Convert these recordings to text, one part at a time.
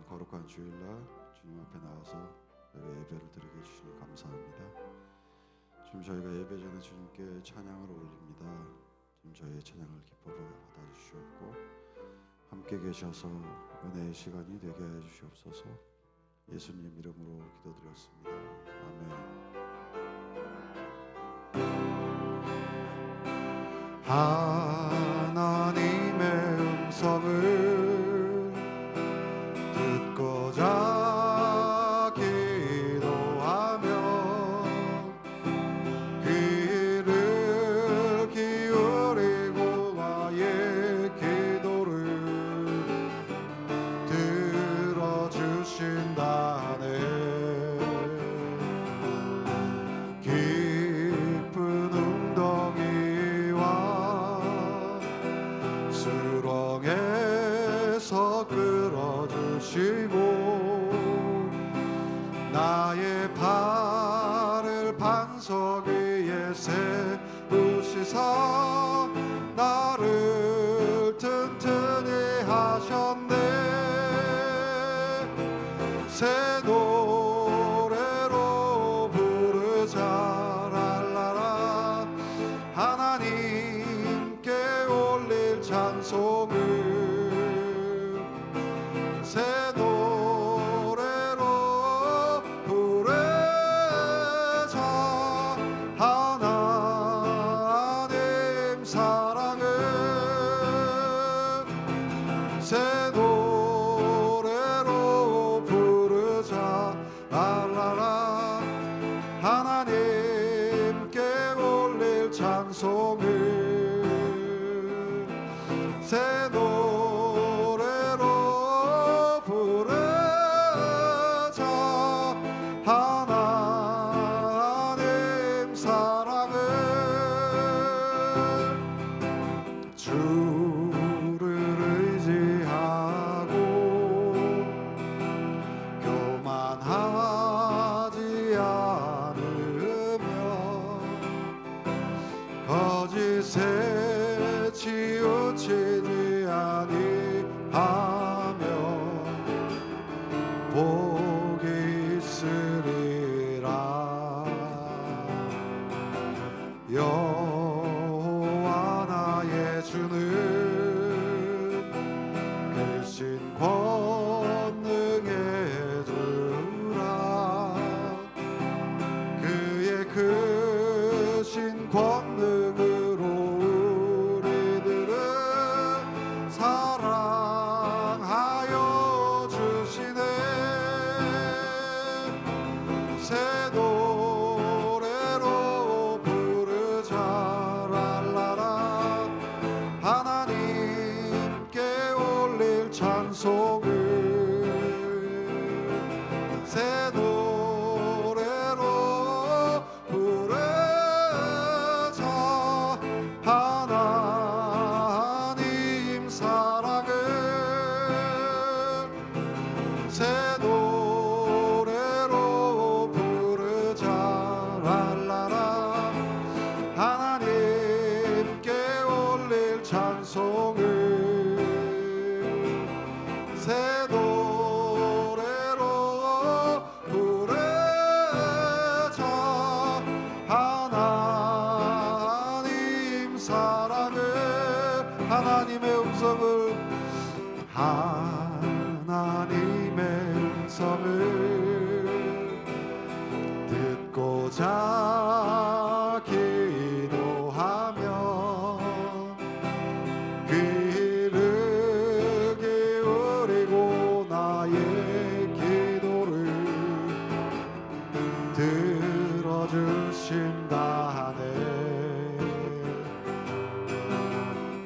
거룩한 주일날 주님 앞에 나와서 예배를 드리게 해주시니 감사합니다. 지금 저희가 예배 전에 주님께 찬양을 올립니다. 지금 저희의 찬양을 기뻐 받아주시옵고 함께 계셔서 은혜의 시간이 되게 해주시옵소서. 예수님 이름으로 기도드렸습니다. 아멘. 하나님의 음성을 듣고자 기도하며 귀를 기울이고 나의 기도를 들어주신다네. 깊은 웅덩이와 수렁에서 끌어주시고 나의 발을 반석 위에 세우시사 나를 튼튼히 하셨네. 새 노래로 부르자 랄라라. 하나님께 올릴 찬송을 새 노래로 부르자. 하나님 사랑을 새 노래로 부르자 랄라라. 하나님께 올릴 찬송을 새 노래로 부르자. 하나님 사랑을 주를 의지하고 교만하지 않으며 거짓에 치우치지 아니하며 복이 있으리라. 여호와 나의 주는 크신 권능의 주라. 그의 크신 권능으로 우리들을 사랑하여 주시네. 새 노래로 부르자 랄라라. 하나님께 올릴 찬송을 새 노래로 부르자. 하나님 사랑을 새 노래로 부르자 랄라라. 하나님께 올릴 찬송을 새 노래로 부르자. 하나님 사랑을 하나님의 음성을 하나님의 음성을 듣고자 기도하며 귀를 기울이고 나의 기도를 들어주신다네.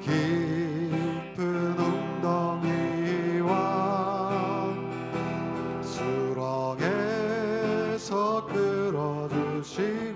깊은 웅덩이와 수렁에서 끌어주신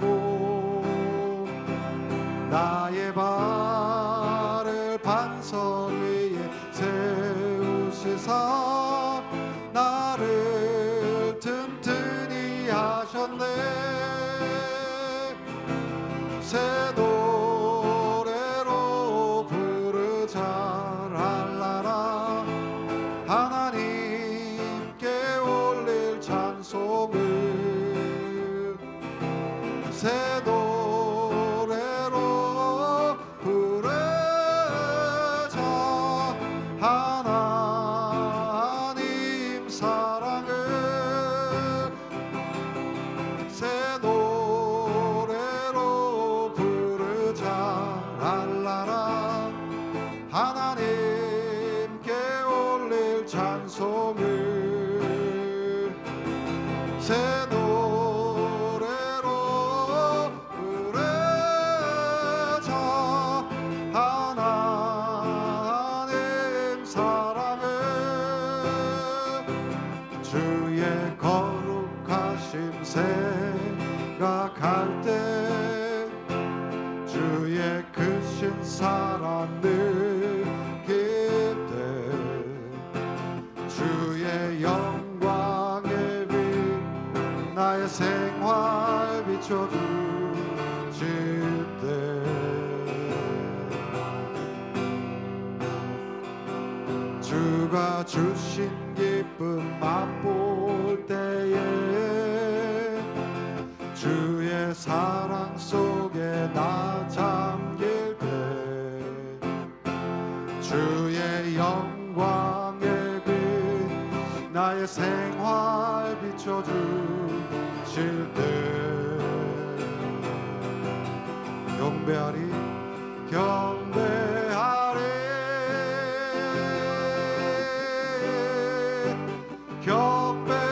찬송을 새 노래로 부르자. 하나님 사랑을 주의 거룩하심 생각할 때 주의 크신 사랑 느낄 때 주의 영광의 빛 나의 생활 비춰주실 때 주가 주신 기쁨 맛볼 때에 주의 사랑 속에 나 잠길 때 주의 영광의 빛 나의 생활 비춰주실 때 경배하리 경배하리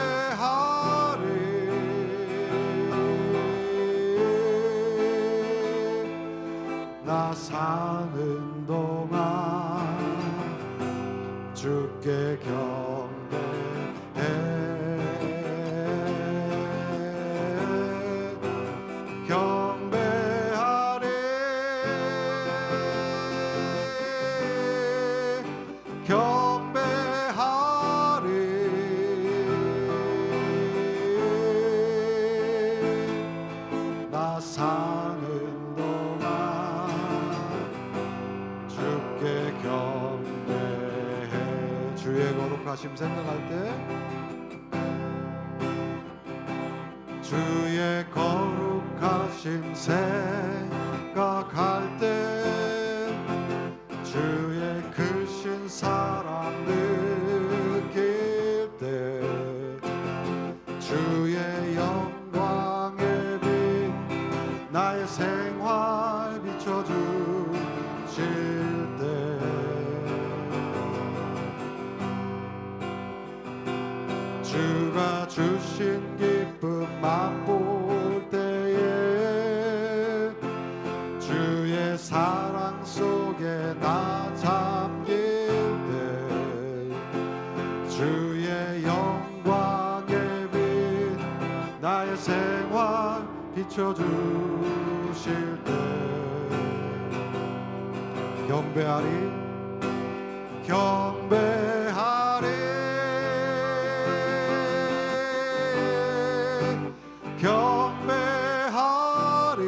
경배하리 나 사는 동안 주께 경배해 경배하리 경배하리 나 사는 동안 주께 경배해 주의 거룩하심 생각할 때 주의 거룩하심 생각할 때 주의 크신 사랑 느낄 때 주의 영광의 빛 나의 생활 비춰주실 때 주가 주신 기쁨 맛볼 때에 주의 사랑 속에 나 잠길 때 주의 영광의 빛 나의 생활 비춰주실 때 경배하리 경배하리 경배하리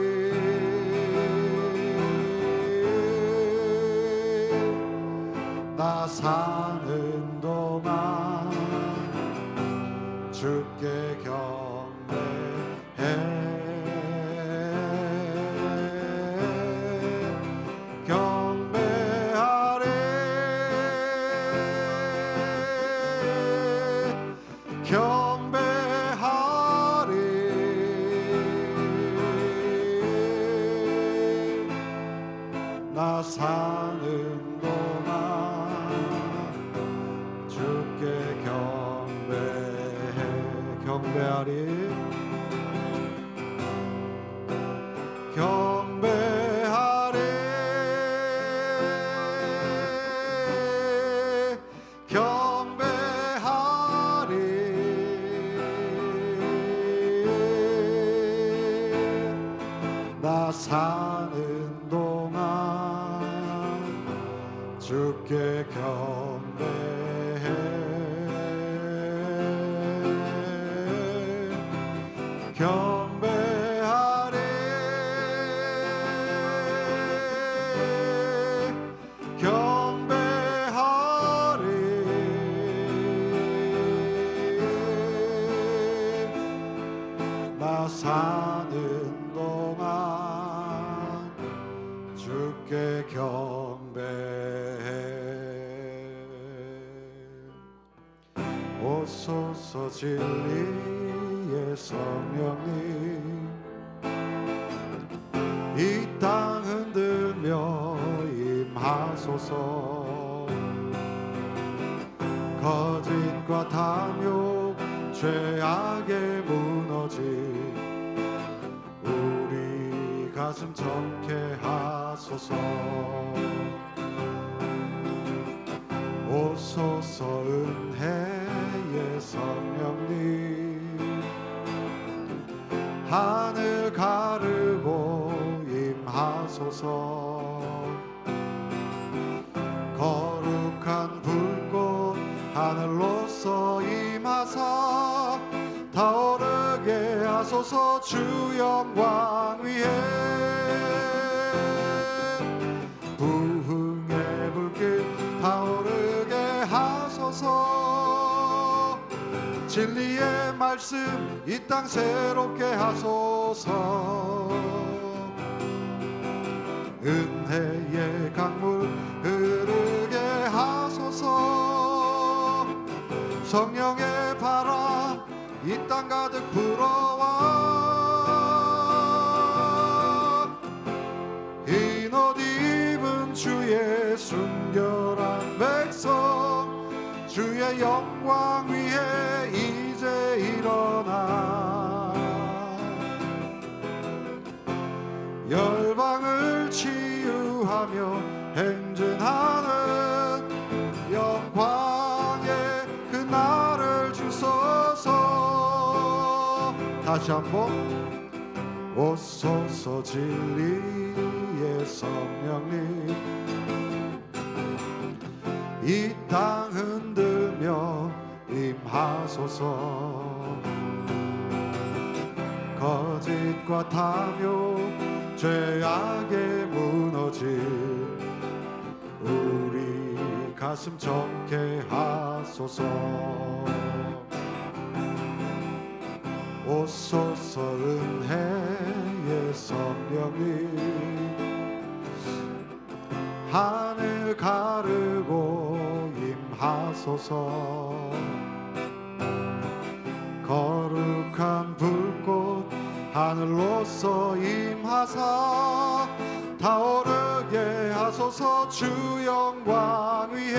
나 사는 동안 주께 경배해 경배하리 경배하리 나 사는 동안 주께 경배해 경배하리 경배하리 경배하리 나 사는 동안 주께 경배해 경배하리 경배하리 나 사는 동안 주께 경배해 오소서 진리의 성령님 이 땅 흔들며 임하소서 거짓 거짓과 탐욕 죄악에 무너진 우리 가슴 젊게 하소서. 오소서 은혜의 성령님 하늘 가르고 임하소서. 거룩한 불꽃 하늘로서 임하사 타오르게 하소서. 주 영광 위에 부흥의 불길 타오르게 하소서. 진리의 말씀 이 땅 새롭게 하소서. 은혜의 강물 흐르게 하소서. 성령의 바람 이 땅 가득 불어와 흰 옷 입은 주의 순결한 백성 주의 영광 위에 이제 일어나 열방을 치유하며 행진하는 영광의 그날을 주소서. 다시 한번 오소서 진리의 성령님 이 땅 흔들며 임하소서. 거짓과 탐욕 죄악에 무너진 우리 가슴 젊게 하소서. 오소서 은혜의 성령님 하늘 가르고 임하소서. 거룩한 불꽃 하늘로서 임하사 타오르게 하소서. 주 영광 위에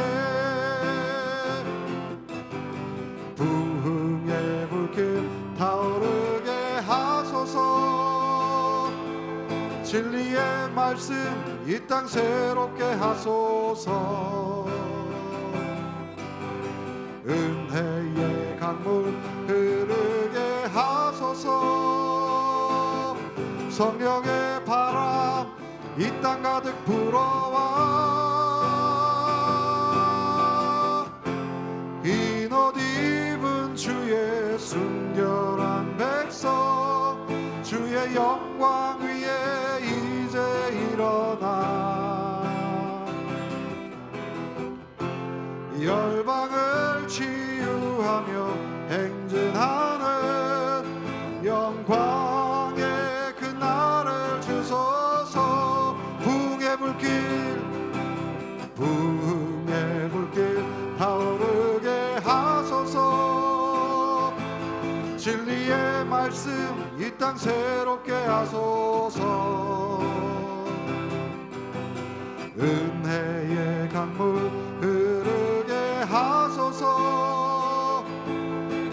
부흥의 불길 타오르게 하소서. 진리의 말씀 이 땅 새롭게 하소서. 은혜의 강물 흐르게 하소서. 성령의 바람 이 땅 가득 불어와 흰 옷 입은 주의 순결한 백성 주의 영광 위에 이제 일어나 열방을 치유하며 행진하는 영광의 그날을 주소서. 부흥의 불길 타오르게 하소서. 진리의 말씀 이 땅 새롭게 하소서. 은혜의 강물 흐르게 하소서.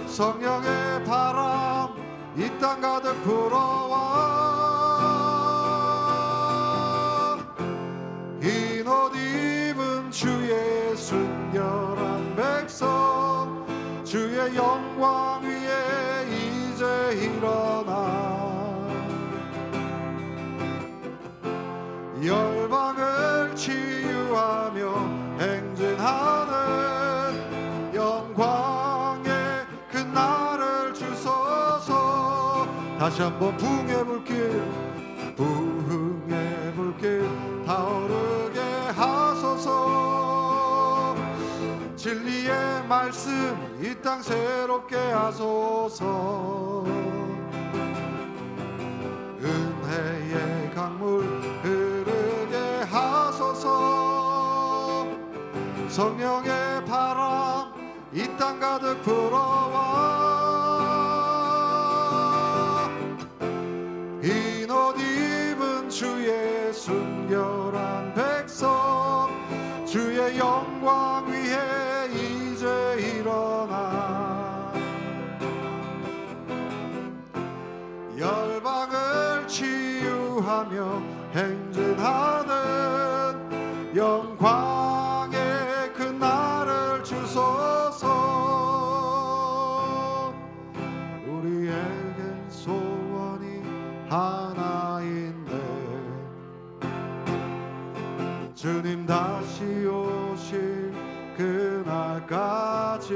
성령의 바람 이 땅 가득 불어와 흰 옷 입은 주의 순결한 백성 주의 영광 위에 이제 일어나 열방을 치유하며 행진하는 영광의 그날을 주소서. 다시 한번 부흥의 불길 타오르게 하소서. 진리의 말씀 이 땅 새롭게 하소서. 은혜의 강물 흐르게 하소서. 성령의 바람 이 땅 가득 불어와 흰 옷 입은 주의 순결한 백성 주의 영광 위에 이제 일어나 하며 행진하는 영광의 그 날을 주소서. 우리에겐 소원이 하나인데 주님 다시 오실 그날까지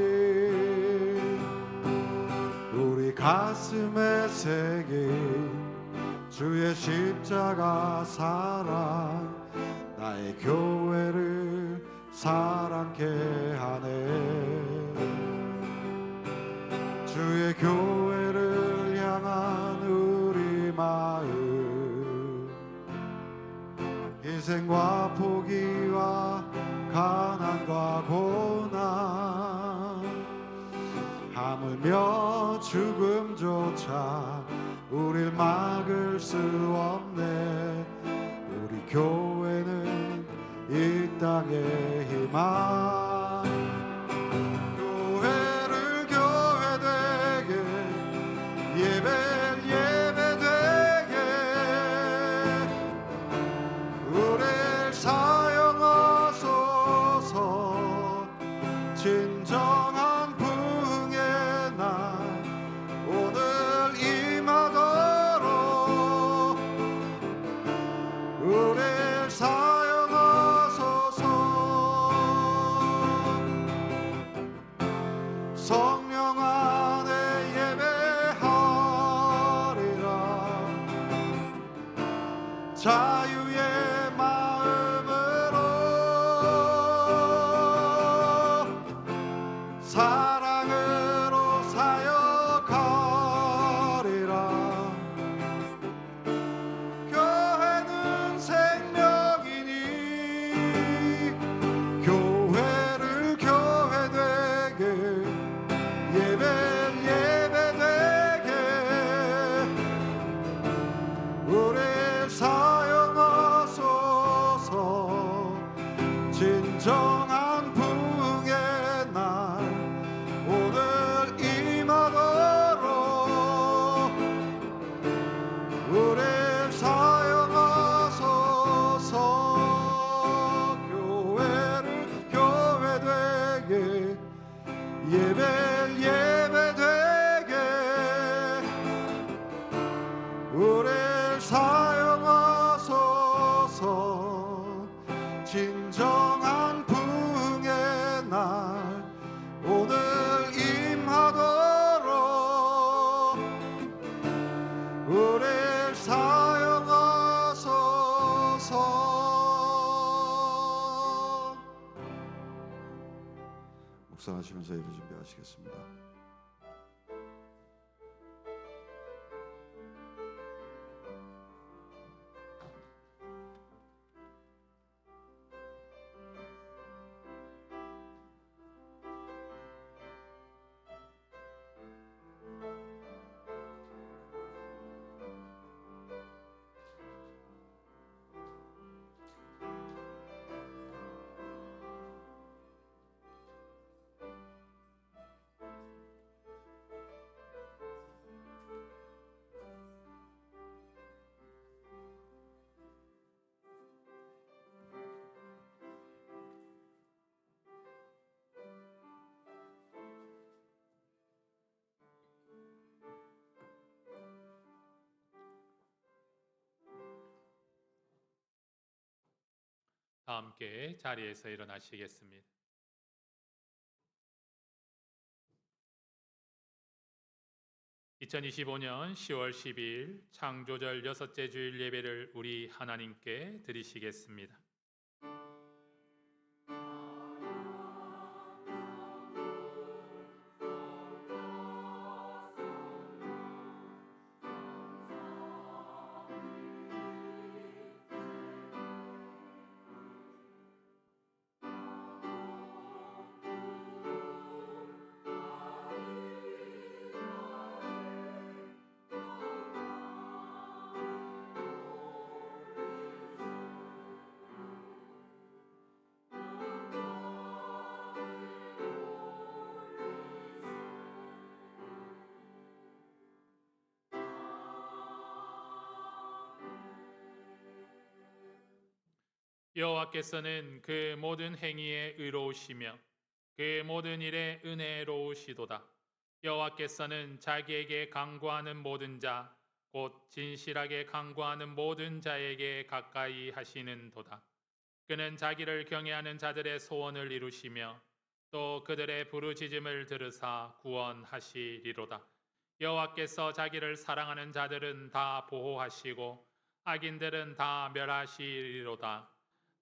우리 가슴에 새긴 주의 십자가 사랑 나의 교회를 사랑케 하네. 주의 교회를 향한 우리 마음 희생과 포기와 가난과 고난 하물며 죽음조차 우릴 막을 수 없네. 우리 교회는 이 땅의 희망. 교회를 교회되게 예배를 예배되게 우릴 사용하소서. 진정한 부흥의 날 오늘 임하도록 우릴 사용하소서. 성령 안에 예배하리라. 자유의 마음으로 사랑으로 사역하리라. 교회는 생명이니 교회를 교회되게 예배를 예배되게 우릴 사용하소서. 진정한 부흥의 날 오늘 임하도록 우릴 사용하소서. 교회를 교회되게 예배를 예배되게 우릴 사용하소서. 진정한 부흥의 날 오늘 임하도록 우릴 사용하소서. 묵상하시면서 예배 준비하시겠습니다. 다 함께 자리에서 일어나시겠습니다. (2025년 10월 12일) 창조절 여섯째 주일 예배를 우리 하나님께 드리시겠습니다. 여호와께서는 그 모든 행위에 의로우시며 그 모든 일에 은혜로우시도다. 여호와께서는 자기에게 강구하는 모든 자, 곧 진실하게 강구하는 모든 자에게 가까이 하시는도다. 그는 자기를 경외하는 자들의 소원을 이루시며 또 그들의 부르짖음을 들으사 구원하시리로다. 여호와께서 자기를 사랑하는 자들은 다 보호하시고 악인들은 다 멸하시리로다.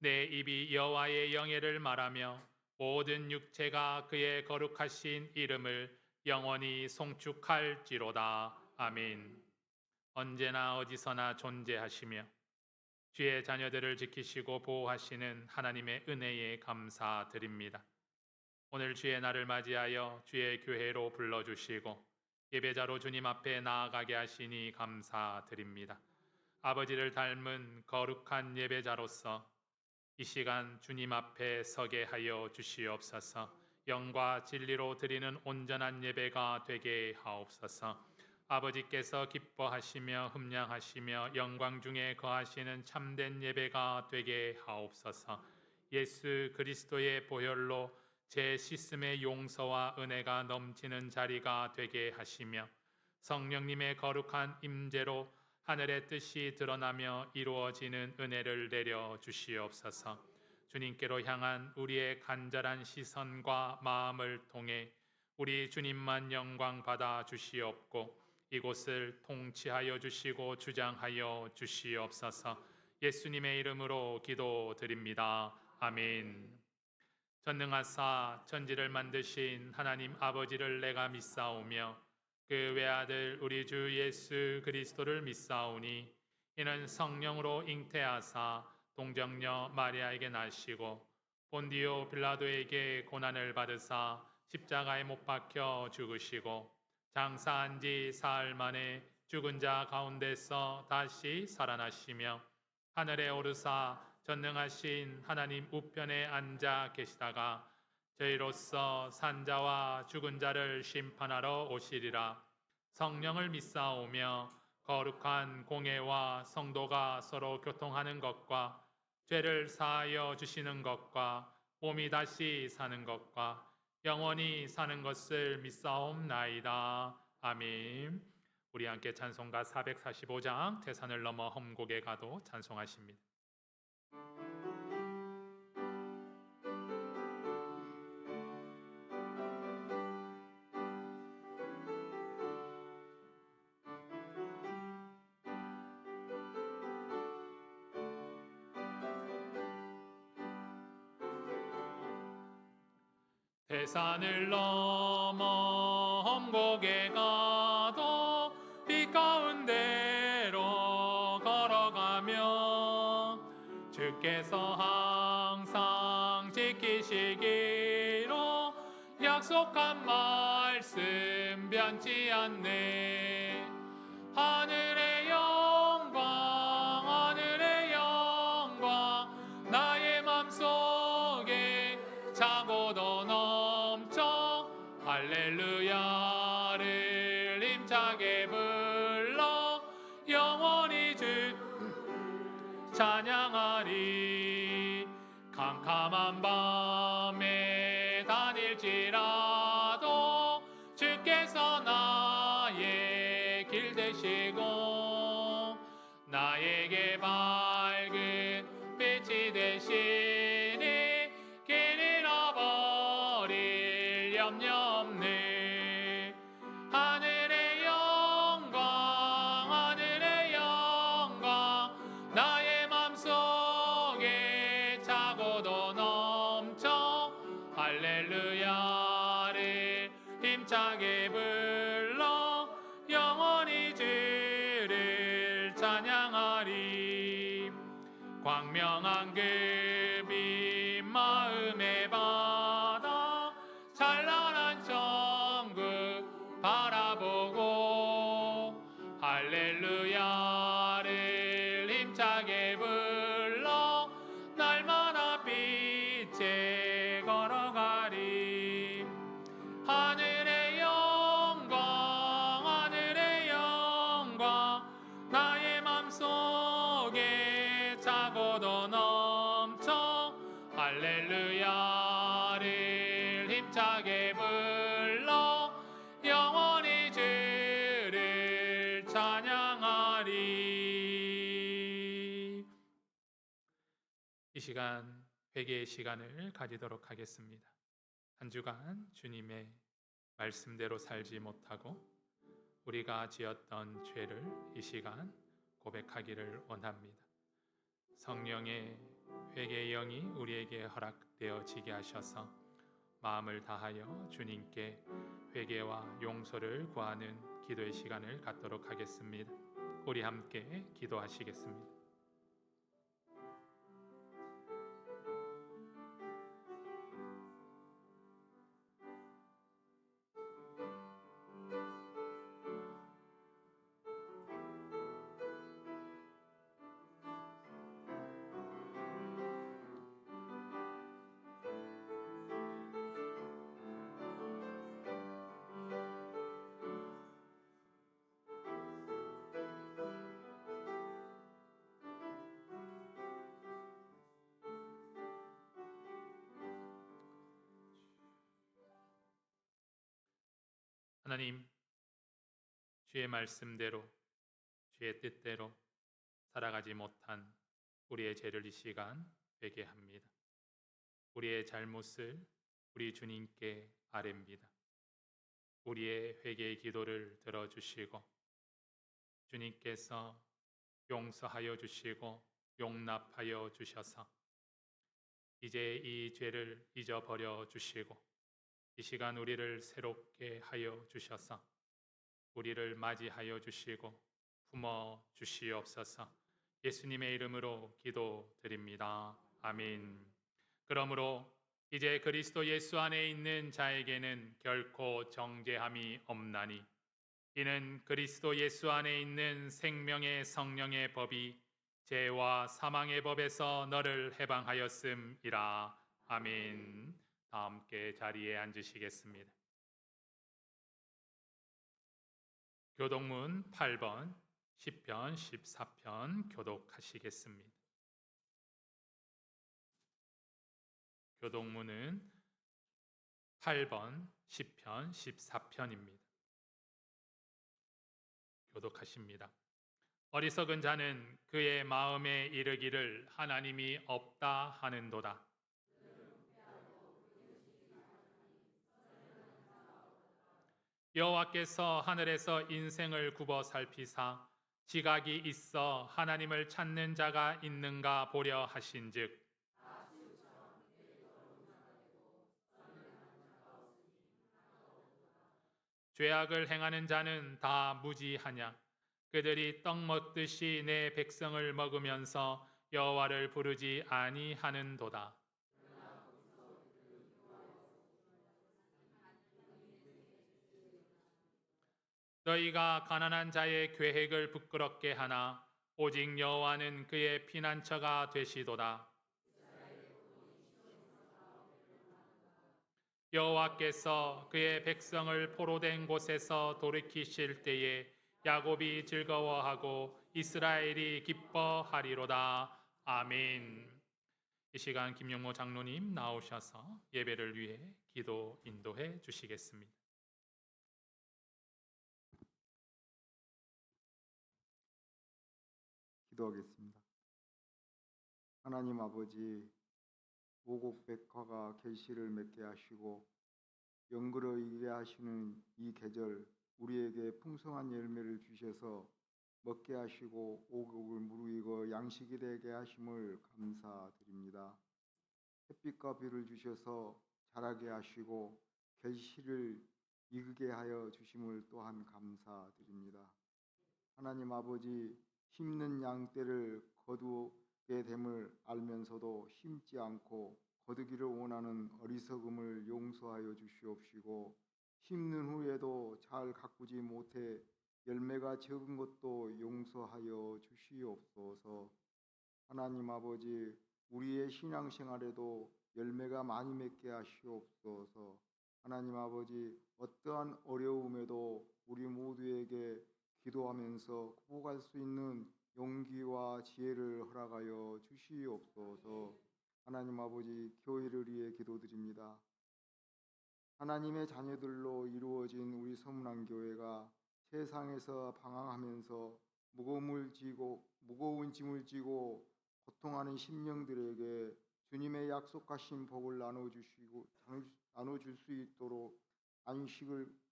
내 입이 여호와의 영예를 말하며 모든 육체가 그의 거룩하신 이름을 영원히 송축할지로다. 아멘. 언제나 어디서나 존재하시며 주의 자녀들을 지키시고 보호하시는 하나님의 은혜에 감사드립니다. 오늘 주의 날을 맞이하여 주의 교회로 불러주시고 예배자로 주님 앞에 나아가게 하시니 감사드립니다. 아버지를 닮은 거룩한 예배자로서 이 시간 주님 앞에 서게 하여 주시옵소서. 영과 진리로 드리는 온전한 예배가 되게 하옵소서. 아버지께서 기뻐하시며 흠량하시며 영광 중에 거하시는 참된 예배가 되게 하옵소서. 예수 그리스도의 보혈로 제 씻음의 용서와 은혜가 넘치는 자리가 되게 하시며 성령님의 거룩한 임재로 하늘의 뜻이 드러나며 이루어지는 은혜를 내려 주시옵소서. 주님께로 향한 우리의 간절한 시선과 마음을 통해 우리 주님만 영광 받아 주시옵고 이곳을 통치하여 주시고 주장하여 주시옵소서. 예수님의 이름으로 기도드립니다. 아멘. 전능하사 천지를 만드신 하나님 아버지를 내가 믿사오며 그 외아들 우리 주 예수 그리스도를 믿사오니 이는 성령으로 잉태하사 동정녀 마리아에게 나시고 본디오 빌라도에게 고난을 받으사 십자가에 못 박혀 죽으시고 장사한 지 사흘 만에 죽은 자 가운데서 다시 살아나시며 하늘에 오르사 전능하신 하나님 우편에 앉아 계시다가 저희로서 산자와 죽은 자를 심판하러 오시리라. 성령을 믿사오며 거룩한 공예와 성도가 서로 교통하는 것과 죄를 사하여 주시는 것과 몸이 다시 사는 것과 영원히 사는 것을 믿사옵나이다. 아멘. 우리 함께 찬송가 445장 태산을 넘어 험곡에 가도 찬송하십니다. 태산을 넘어 험곡에 가도 빛 가운데로 걸어가며 주께서 항상 지키시기로 약속한 말씀 변치 않네. 하늘의 영광 나의 맘속에 차고도 넘쳐 할렐루야를 힘차게 불러 영원히 주 찬양하리. 캄캄한 밤에 다닐지라도 주께서 나의 길 되시고 나에게 밝은 빛이 되시니 길 잃어버릴 염려 없네. 하늘의 영광 나의 맘속에 차고도 넘쳐 할렐루야를 힘차게 불러 영원히 주를 찬양하리. 광명한 그 빛 마음에 받아 찬란한 천국 바라보고 할렐루야를 힘차게 불러 날마다 빛에 걸어가리. 하늘의 영광 나의 맘속에 차고도 넘쳐 시간 회개의 시간을 가지도록 하겠습니다. 한 주간 주님의 말씀대로 살지 못하고 우리가 지었던 죄를 이 시간 고백하기를 원합니다. 성령의 회개의 영이 우리에게 허락되어지게 하셔서 마음을 다하여 주님께 회개와 용서를 구하는 기도의 시간을 갖도록 하겠습니다. 우리 함께 기도하시겠습니다. 하나님, 주의 말씀대로 주의 뜻대로 살아가지 못한 우리의 죄를 이 시간 회개합니다. 우리의 잘못을 우리 주님께 아뢰입니다. 우리의 회개의 기도를 들어주시고 주님께서 용서하여 주시고 용납하여 주셔서 이제 이 죄를 잊어버려 주시고 이 시간 우리를 새롭게 하여 주셔서 우리를 맞이하여 주시고 품어 주시옵소서. 예수님의 이름으로 기도드립니다. 아멘. 그러므로 이제 그리스도 예수 안에 있는 자에게는 결코 정죄함이 없나니 이는 그리스도 예수 안에 있는 생명의 성령의 법이 죄와 사망의 법에서 너를 해방하였음이라. 아멘. 다 함께 자리에 앉으시겠습니다. 교독문 8번 10편 14편 교독하시겠습니다. 교독문은 8번 10편 14편입니다. 교독하십니다. 어리석은 자는 그의 마음에 이르기를 하나님이 없다 하는도다. 여호와께서 하늘에서 인생을 굽어 살피사 지각이 있어 하나님을 찾는 자가 있는가 보려 하신즉 죄악을 행하는 자는 다 무지하냐. 그들이 떡 먹듯이 내 백성을 먹으면서 여호와를 부르지 아니하는도다. 너희가 가난한 자의 계획을 부끄럽게 하나 오직 여호와는 그의 피난처가 되시도다. 여호와께서 그의 백성을 포로된 곳에서 돌이키실 때에 야곱이 즐거워하고 이스라엘이 기뻐하리로다. 아멘. 이 시간 김용모 장로님 나오셔서 예배를 위해 기도 인도해 주시겠습니다. 기도하겠습니다. 하나님 아버지, 오곡백화가 결실을 맺게 하시고 연그러이게 하시는 이 계절 우리에게 풍성한 열매를 주셔서 먹게 하시고 오곡을 무르익어 양식이 되게 하심을 감사드립니다. 햇빛과 비를 주셔서 자라게 하시고 결실을 익게 하여 주심을 또한 감사드립니다. 하나님 아버지, 심는 양떼를 거두게 됨을 알면서도 심지 않고 거두기를 원하는 어리석음을 용서하여 주시옵시고 심는 후에도 잘 가꾸지 못해 열매가 적은 것도 용서하여 주시옵소서. 하나님 아버지, 우리의 신앙생활에도 열매가 많이 맺게 하시옵소서. 하나님 아버지, 어떠한 어려움에도 우리 모두에게 기도하면서 극복할 수 있는 용기와 지혜를 허락하여 주시옵소서. 하나님 아버지, 교회를 위해 기도드립니다. 하나님의 자녀들로 이루어진 우리 서문안 교회가 세상에서 방황하면서 무거운 짐을 지고 고통하는 심령들에게 주님의 약속하신 복을 나눠줄 수 있도록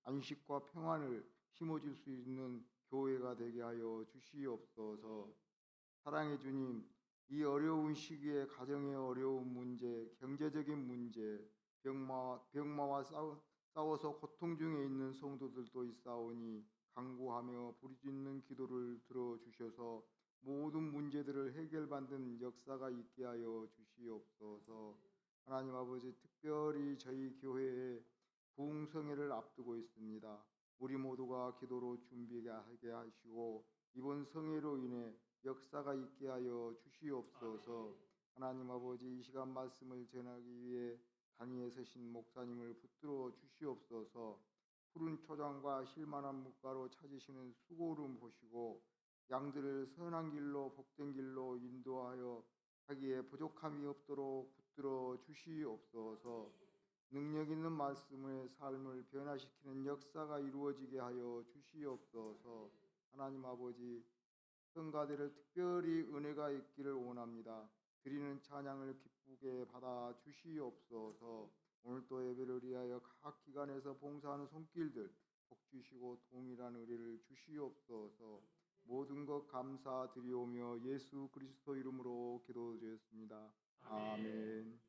안식과 평안을 심어줄 수 있는 교회가 되게 하여 주시옵소서. 사랑의 주님, 이 어려운 시기에 가정의 어려운 문제, 경제적인 문제, 병마와 싸워서 고통 중에 있는 성도들도 있사오니 간구하며 부르짖는 기도를 들어주셔서 모든 문제들을 해결받는 역사가 있게 하여 주시옵소서. 하나님 아버지, 특별히 저희 교회에 부흥성회를 앞두고 있습니다. 우리 모두가 기도로 준비하게 하시고 이번 성회로 인해 역사가 있게 하여 주시옵소서. 하나님 아버지, 이 시간 말씀을 전하기 위해 단위에 서신 목사님을 붙들어 주시옵소서. 푸른 초장과 실만한 물가로 찾으시는 수고를 보시고 양들을 선한 길로 복된 길로 인도하여 하기에 부족함이 없도록 붙들어 주시옵소서. 능력 있는 말씀의 삶을 변화시키는 역사가 이루어지게 하여 주시옵소서. 하나님 아버지, 성가대를 특별히 은혜가 있기를 원합니다. 드리는 찬양을 기쁘게 받아 주시옵소서. 오늘도 예배를 위하여 각 기관에서 봉사하는 손길들 복 주시고 동일한 의뢰를 주시옵소서. 모든 것 감사드리오며 예수 그리스도 이름으로 기도드렸습니다. 아멘.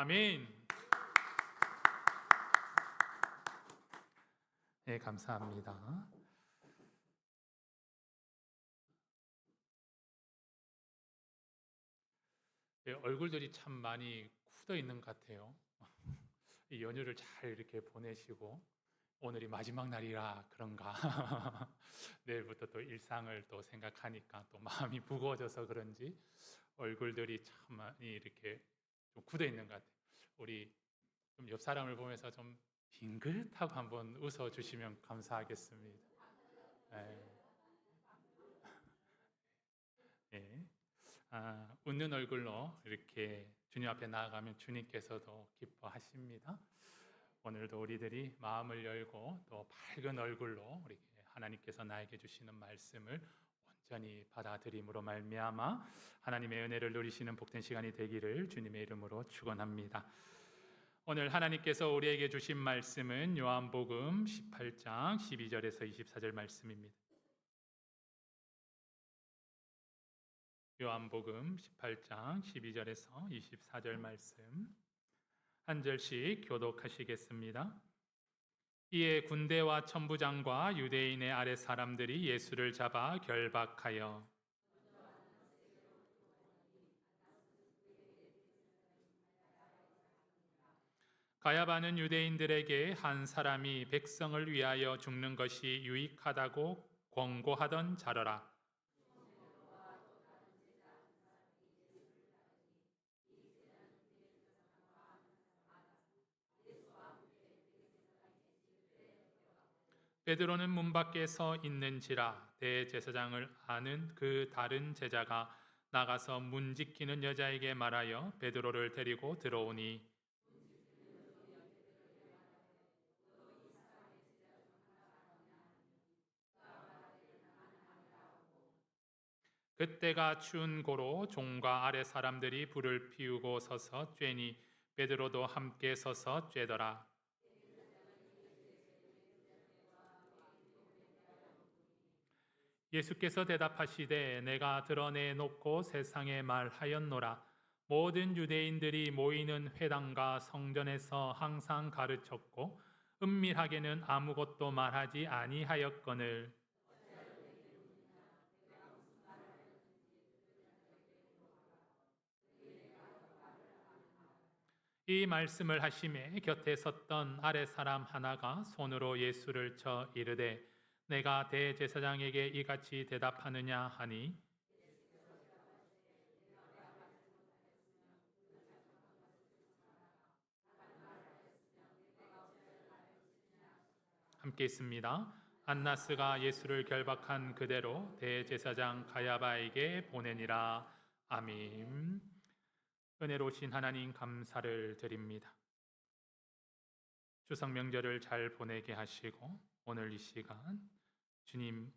아멘. 네, 감사합니다. 네, 얼굴들이 참 많이 굳어 있는 것 같아요. 이 연휴를 잘 이렇게 보내시고 오늘이 마지막 날이라 그런가 내일부터 또 일상을 또 생각하니까 또 마음이 무거워져서 그런지 얼굴들이 참 많이 이렇게 좀 굳어 있는 것 같아요. 우리 좀 옆 사람을 보면서 좀 빙긋하고 한번 웃어 주시면 감사하겠습니다. 네. 네. 웃는 얼굴로 이렇게 주님 앞에 나아가면 주님께서도 기뻐하십니다. 오늘도 우리들이 마음을 열고 또 밝은 얼굴로 우리 하나님께서 나에게 주시는 말씀을 온전히 받아들임으로 말미암아 하나님의 은혜를 누리시는 복된 시간이 되기를 주님의 이름으로 축원합니다. 오늘 하나님께서 우리에게 주신 말씀은 요한복음 18장 12절에서 24절 말씀입니다. 요한복음 18장 12절에서 24절 말씀 한 절씩 교독하시겠습니다. 이에 군대와 천부장과 유대인의 아랫 사람들이 예수를 잡아 결박하여 가야바는 유대인들에게 한 사람이 백성을 위하여 죽는 것이 유익하다고 권고하던 자러라. 베드로는 문 밖에 서 있는지라 대제사장을 아는 그 다른 제자가 나가서 문 지키는 여자에게 말하여 베드로를 데리고 들어오니 그때가 추운 고로 종과 아래 사람들이 불을 피우고 서서 쬐니 베드로도 함께 서서 쬐더라. 예수께서 대답하시되 내가 드러내 놓고 세상에 말하였노라. 모든 유대인들이 모이는 회당과 성전에서 항상 가르쳤고 은밀하게는 아무것도 말하지 아니하였거늘. 이 말씀을 하심에 곁에 섰던 아랫 사람 하나가 손으로 예수를 쳐 이르되 내가 대제사장에게 이같이 대답하느냐 하니 함께 있습니다. 안나스가 예수를 결박한 그대로 대제사장 가야바에게 보내니라. 아멘. 은혜로우신 하나님 감사를 드립니다. 추석 명절을 잘 보내게 하시고 오늘 이 시간 주님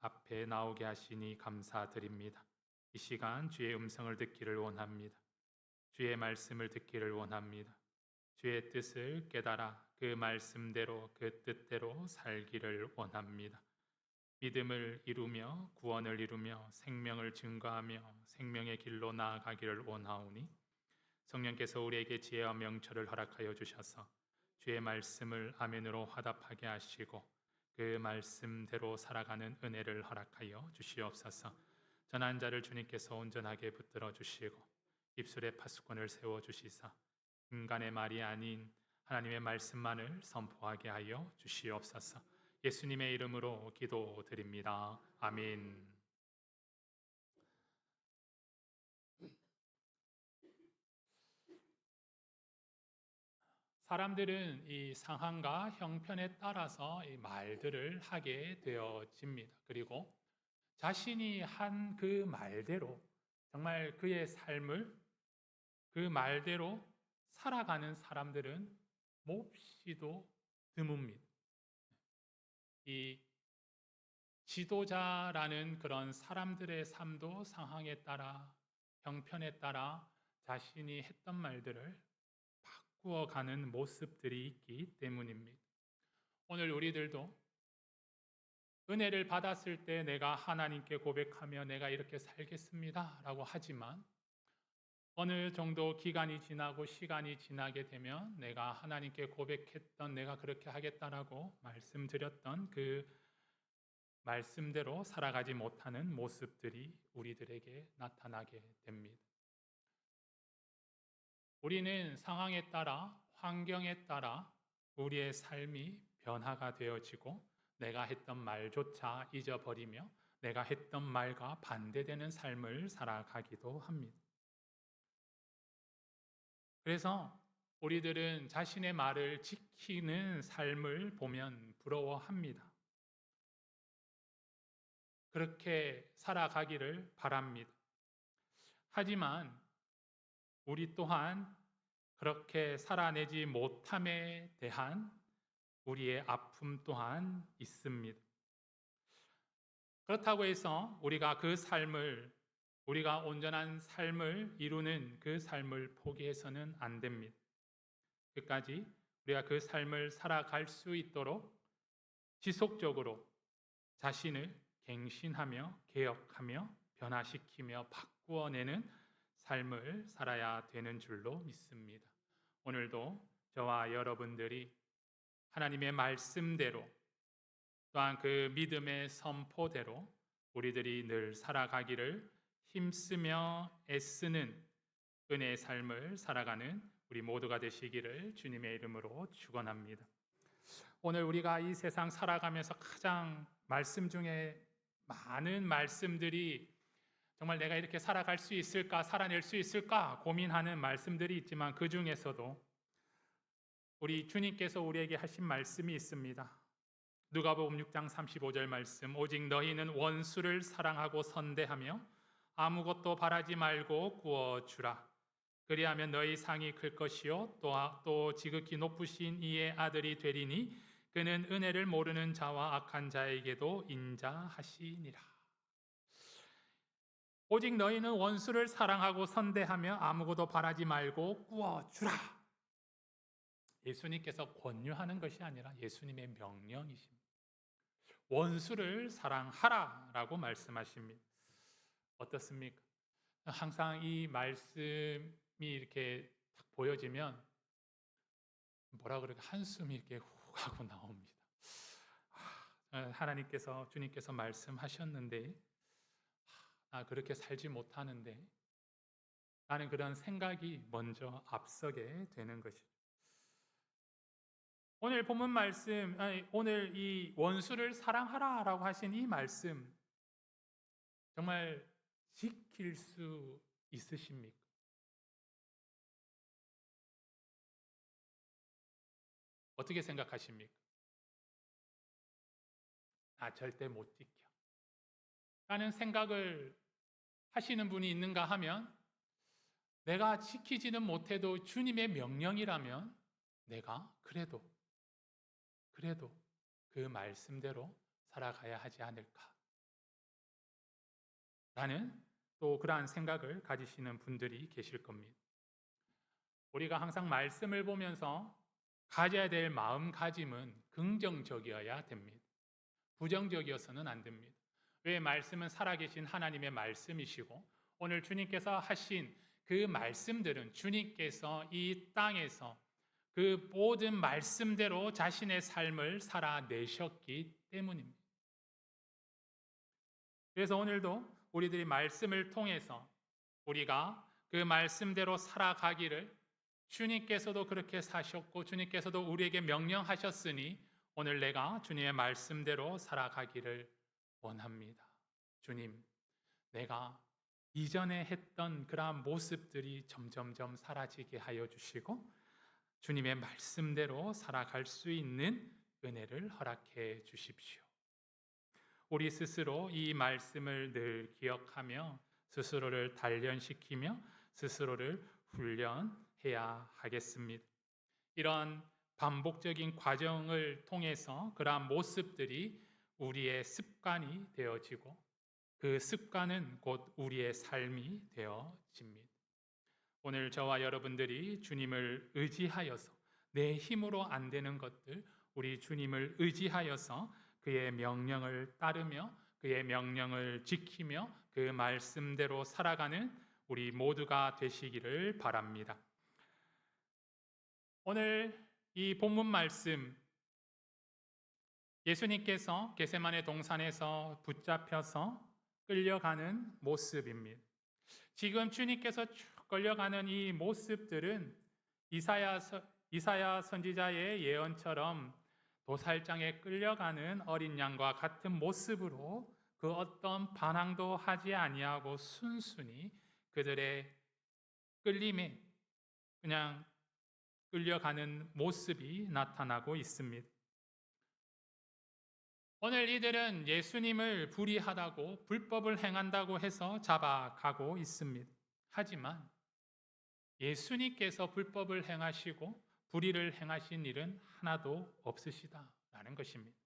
앞에 나오게 하시니 감사드립니다. 이 시간 주의 음성을 듣기를 원합니다. 주의 말씀을 듣기를 원합니다. 주의 뜻을 깨달아 그 말씀대로 그 뜻대로 살기를 원합니다. 믿음을 이루며 구원을 이루며 생명을 증거하며 생명의 길로 나아가기를 원하오니 성령께서 우리에게 지혜와 명철을 허락하여 주셔서 주의 말씀을 아멘으로 화답하게 하시고 그 말씀대로 살아가는 은혜를 허락하여 주시옵소서. 전한 자를 주님께서 온전하게 붙들어 주시고 입술에 파수꾼을 세워 주시사 인간의 말이 아닌 하나님의 말씀만을 선포하게 하여 주시옵소서. 예수님의 이름으로 기도드립니다. 아멘. 사람들은 이 상황과 형편에 따라서 이 말들을 하게 되어집니다. 그리고 자신이 한 그 말대로 정말 그의 삶을 그 말대로 살아가는 사람들은 몹시도 드뭅니다. 이 지도자라는 그런 사람들의 삶도 상황에 따라 형편에 따라 자신이 했던 말들을 바꾸어가는 모습들이 있기 때문입니다. 오늘 우리들도 은혜를 받았을 때 내가 하나님께 고백하며 내가 이렇게 살겠습니다 라고 하지만 어느 정도 기간이 지나고 시간이 지나게 되면 내가 하나님께 고백했던 내가 그렇게 하겠다라고 말씀드렸던 그 말씀대로 살아가지 못하는 모습들이 우리들에게 나타나게 됩니다. 우리는 상황에 따라 환경에 따라 우리의 삶이 변화가 되어지고 내가 했던 말조차 잊어버리며 내가 했던 말과 반대되는 삶을 살아가기도 합니다. 그래서 우리들은 자신의 말을 지키는 삶을 보면 부러워합니다. 그렇게 살아가기를 바랍니다. 하지만 우리 또한 그렇게 살아내지 못함에 대한 우리의 아픔 또한 있습니다. 그렇다고 해서 우리가 그 삶을 우리가 온전한 삶을 이루는 그 삶을 포기해서는 안 됩니다. 끝까지 우리가 그 삶을 살아갈 수 있도록 지속적으로 자신을 갱신하며 개혁하며 변화시키며 바꾸어내는 삶을 살아야 되는 줄로 믿습니다. 오늘도 저와 여러분들이 하나님의 말씀대로 또한 그 믿음의 선포대로 우리들이 늘 살아가기를 힘쓰며 애쓰는 은혜의 삶을 살아가는 우리 모두가 되시기를 주님의 이름으로 축원합니다. 오늘 우리가 이 세상 살아가면서 가장 말씀 중에 많은 말씀들이 정말 내가 이렇게 살아갈 수 있을까, 살아낼 수 있을까 고민하는 말씀들이 있지만 그 중에서도 우리 주님께서 우리에게 하신 말씀이 있습니다. 누가복음 6장 35절 말씀, 오직 너희는 원수를 사랑하고 선대하며 아무것도 바라지 말고 구워주라. 그리하면 너희 상이 클 것이요 또 지극히 높으신 이의 아들이 되리니 그는 은혜를 모르는 자와 악한 자에게도 인자하시니라. 오직 너희는 원수를 사랑하고 선대하며 아무것도 바라지 말고 구워주라. 예수님께서 권유하는 것이 아니라 예수님의 명령이십니다. 원수를 사랑하라라고 말씀하십니다. 어떻습니까? 항상 이 말씀이 이렇게 딱 보여지면 뭐라 그럴까 한숨이 이렇게 훅 하고 나옵니다. 하나님께서 주님께서 말씀하셨는데 그렇게 살지 못하는데 라는 그런 생각이 먼저 앞서게 되는 것이죠. 오늘 본문 말씀, 오늘 이 원수를 사랑하라라고 하신 이 말씀 정말 지킬 수 있으십니까? 어떻게 생각하십니까? 절대 못 지켜 라는 생각을 하시는 분이 있는가 하면 내가 지키지는 못해도 주님의 명령이라면 내가 그래도 그 말씀대로 살아가야 하지 않을까 라는 또 그러한 생각을 가지시는 분들이 계실 겁니다. 우리가 항상 말씀을 보면서 가져야 될 마음가짐은 긍정적이어야 됩니다. 부정적이어서는 안 됩니다. 왜? 말씀은 살아계신 하나님의 말씀이시고 오늘 주님께서 하신 그 말씀들은 주님께서 이 땅에서 그 모든 말씀대로 자신의 삶을 살아내셨기 때문입니다. 그래서 오늘도 우리들이 말씀을 통해서 우리가 그 말씀대로 살아가기를 주님께서도 그렇게 사셨고 주님께서도 우리에게 명령하셨으니 오늘 내가 주님의 말씀대로 살아가기를 원합니다. 주님, 내가 이전에 했던 그러한 모습들이 점점점 사라지게 하여 주시고 주님의 말씀대로 살아갈 수 있는 은혜를 허락해 주십시오. 우리 스스로 이 말씀을 늘 기억하며 스스로를 단련시키며 스스로를 훈련해야 하겠습니다. 이런 반복적인 과정을 통해서 그러한 모습들이 우리의 습관이 되어지고 그 습관은 곧 우리의 삶이 되어집니다. 오늘 저와 여러분들이 주님을 의지하여서 내 힘으로 안 되는 것들 우리 주님을 의지하여서 그의 명령을 따르며 그의 명령을 지키며 그 말씀대로 살아가는 우리 모두가 되시기를 바랍니다. 오늘 이 본문 말씀, 예수님께서 겟세마네 동산에서 붙잡혀서 끌려가는 모습입니다. 지금 주님께서 쭉 끌려가는 이 모습들은 이사야 선지자의 예언처럼 도살장에 끌려가는 어린 양과 같은 모습으로 그 어떤 반항도 하지 아니하고 순순히 그들의 끌림에 그냥 끌려가는 모습이 나타나고 있습니다. 오늘 이들은 예수님을 불의하다고 불법을 행한다고 해서 잡아가고 있습니다. 하지만 예수님께서 불법을 행하시고 불의를 행하신 일은 하나도 없으시다라는 것입니다.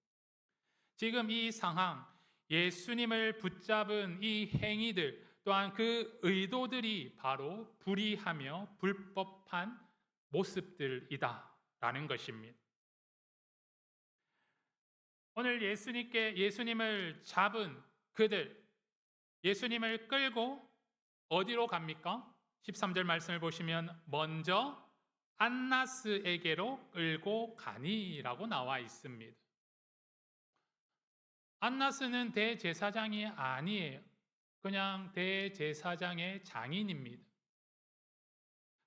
지금 이 상황, 예수님을 붙잡은 이 행위들 또한 그 의도들이 바로 불의하며 불법한 모습들이다라는 것입니다. 오늘 예수님을 잡은 그들, 예수님을 끌고 어디로 갑니까? 13절 말씀을 보시면 먼저 안나스에게로 끌고 가니라고 나와 있습니다. 안나스는 대제사장이 아니에요. 그냥 대제사장의 장인입니다.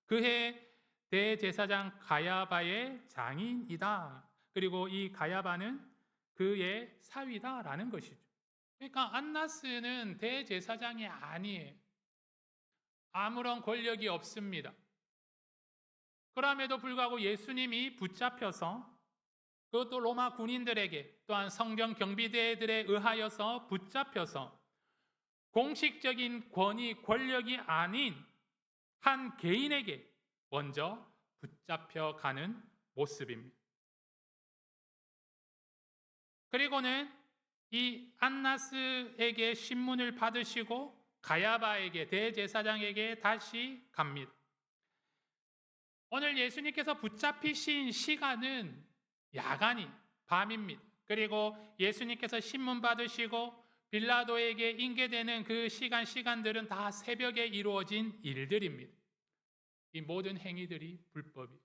그해 대제사장 가야바의 장인이다. 그리고 이 가야바는 그의 사위다라는 것이죠. 그러니까 안나스는 대제사장이 아니에요. 아무런 권력이 없습니다. 그럼에도 불구하고 예수님이 붙잡혀서 그것도 로마 군인들에게 또한 성경 경비대들에 의하여서 붙잡혀서 공식적인 권력이 아닌 한 개인에게 먼저 붙잡혀가는 모습입니다. 그리고는 이 안나스에게 신문을 받으시고 가야바에게 대제사장에게 다시 갑니다. 오늘 예수님께서 붙잡히신 시간은 야간이 밤입니다. 그리고 예수님께서 신문 받으시고 빌라도에게 인계되는 그 시간들은 다 새벽에 이루어진 일들입니다. 이 모든 행위들이 불법이에요.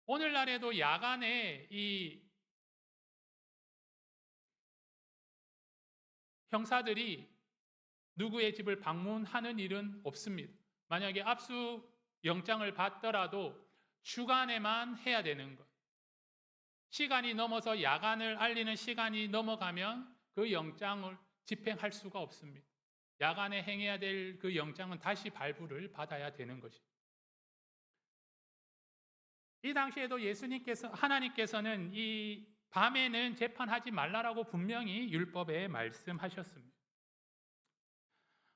오늘날에도 야간에 이 형사들이 누구의 집을 방문하는 일은 없습니다. 만약에 압수 영장을 받더라도 주간에만 해야 되는 것. 시간이 넘어서 야간을 알리는 시간이 넘어가면 그 영장을 집행할 수가 없습니다. 야간에 행해야 될 그 영장은 다시 발부를 받아야 되는 것입니다. 이 당시에도 하나님께서는 이 밤에는 재판하지 말라라고 분명히 율법에 말씀하셨습니다.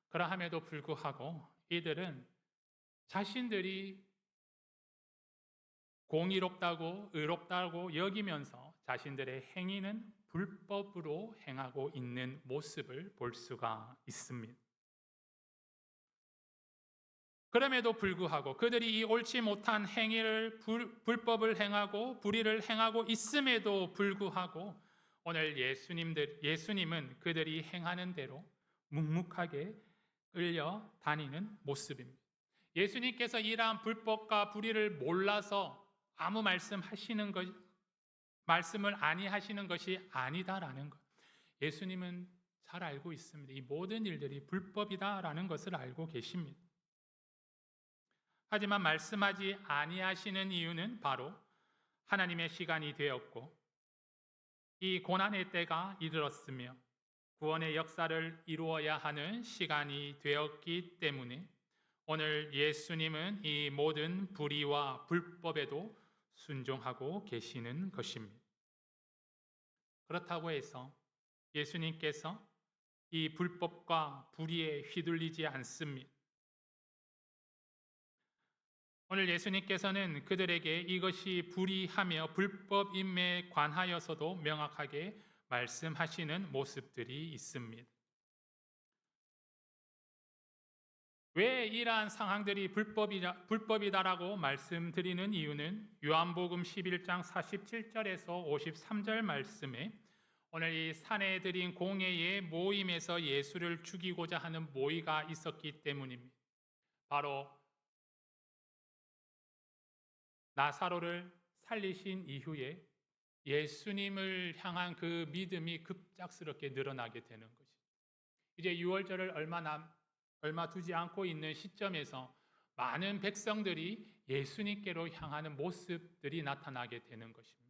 그러함에도 불구하고 이들은 자신들이 공의롭다고 의롭다고 여기면서 자신들의 행위는 불법으로 행하고 있는 모습을 볼 수가 있습니다. 그럼에도 불구하고 그들이 이 옳지 못한 행위를 불법을 행하고 불의를 행하고 있음에도 불구하고 오늘 예수님은 그들이 행하는 대로 묵묵하게 끌려다니는 모습입니다. 예수님께서 이러한 불법과 불의를 몰라서 아무 말씀을 아니하시는 것이 아니다라는 것. 예수님은 잘 알고 있습니다. 이 모든 일들이 불법이다라는 것을 알고 계십니다. 하지만 말씀하지 아니하시는 이유는 바로 하나님의 시간이 되었고 이 고난의 때가 이르렀으며 구원의 역사를 이루어야 하는 시간이 되었기 때문에 오늘 예수님은 이 모든 불의와 불법에도 순종하고 계시는 것입니다. 그렇다고 해서 예수님께서 이 불법과 불의에 휘둘리지 않습니다. 오늘 예수님께서는 그들에게 이것이 불의하며 불법임에 관하여서도 명확하게 말씀하시는 모습들이 있습니다. 왜 이러한 상황들이 불법이다라고 말씀드리는 이유는 요한복음 11장 47절에서 53절 말씀에 오늘 이 사내들인 공회의 모임에서 예수를 죽이고자 하는 모의가 있었기 때문입니다. 바로 나사로를 살리신 이후에 예수님을 향한 그 믿음이 급작스럽게 늘어나게 되는 것이죠. 이제 유월절을 얼마 두지 않고 있는 시점에서 많은 백성들이 예수님께로 향하는 모습들이 나타나게 되는 것입니다.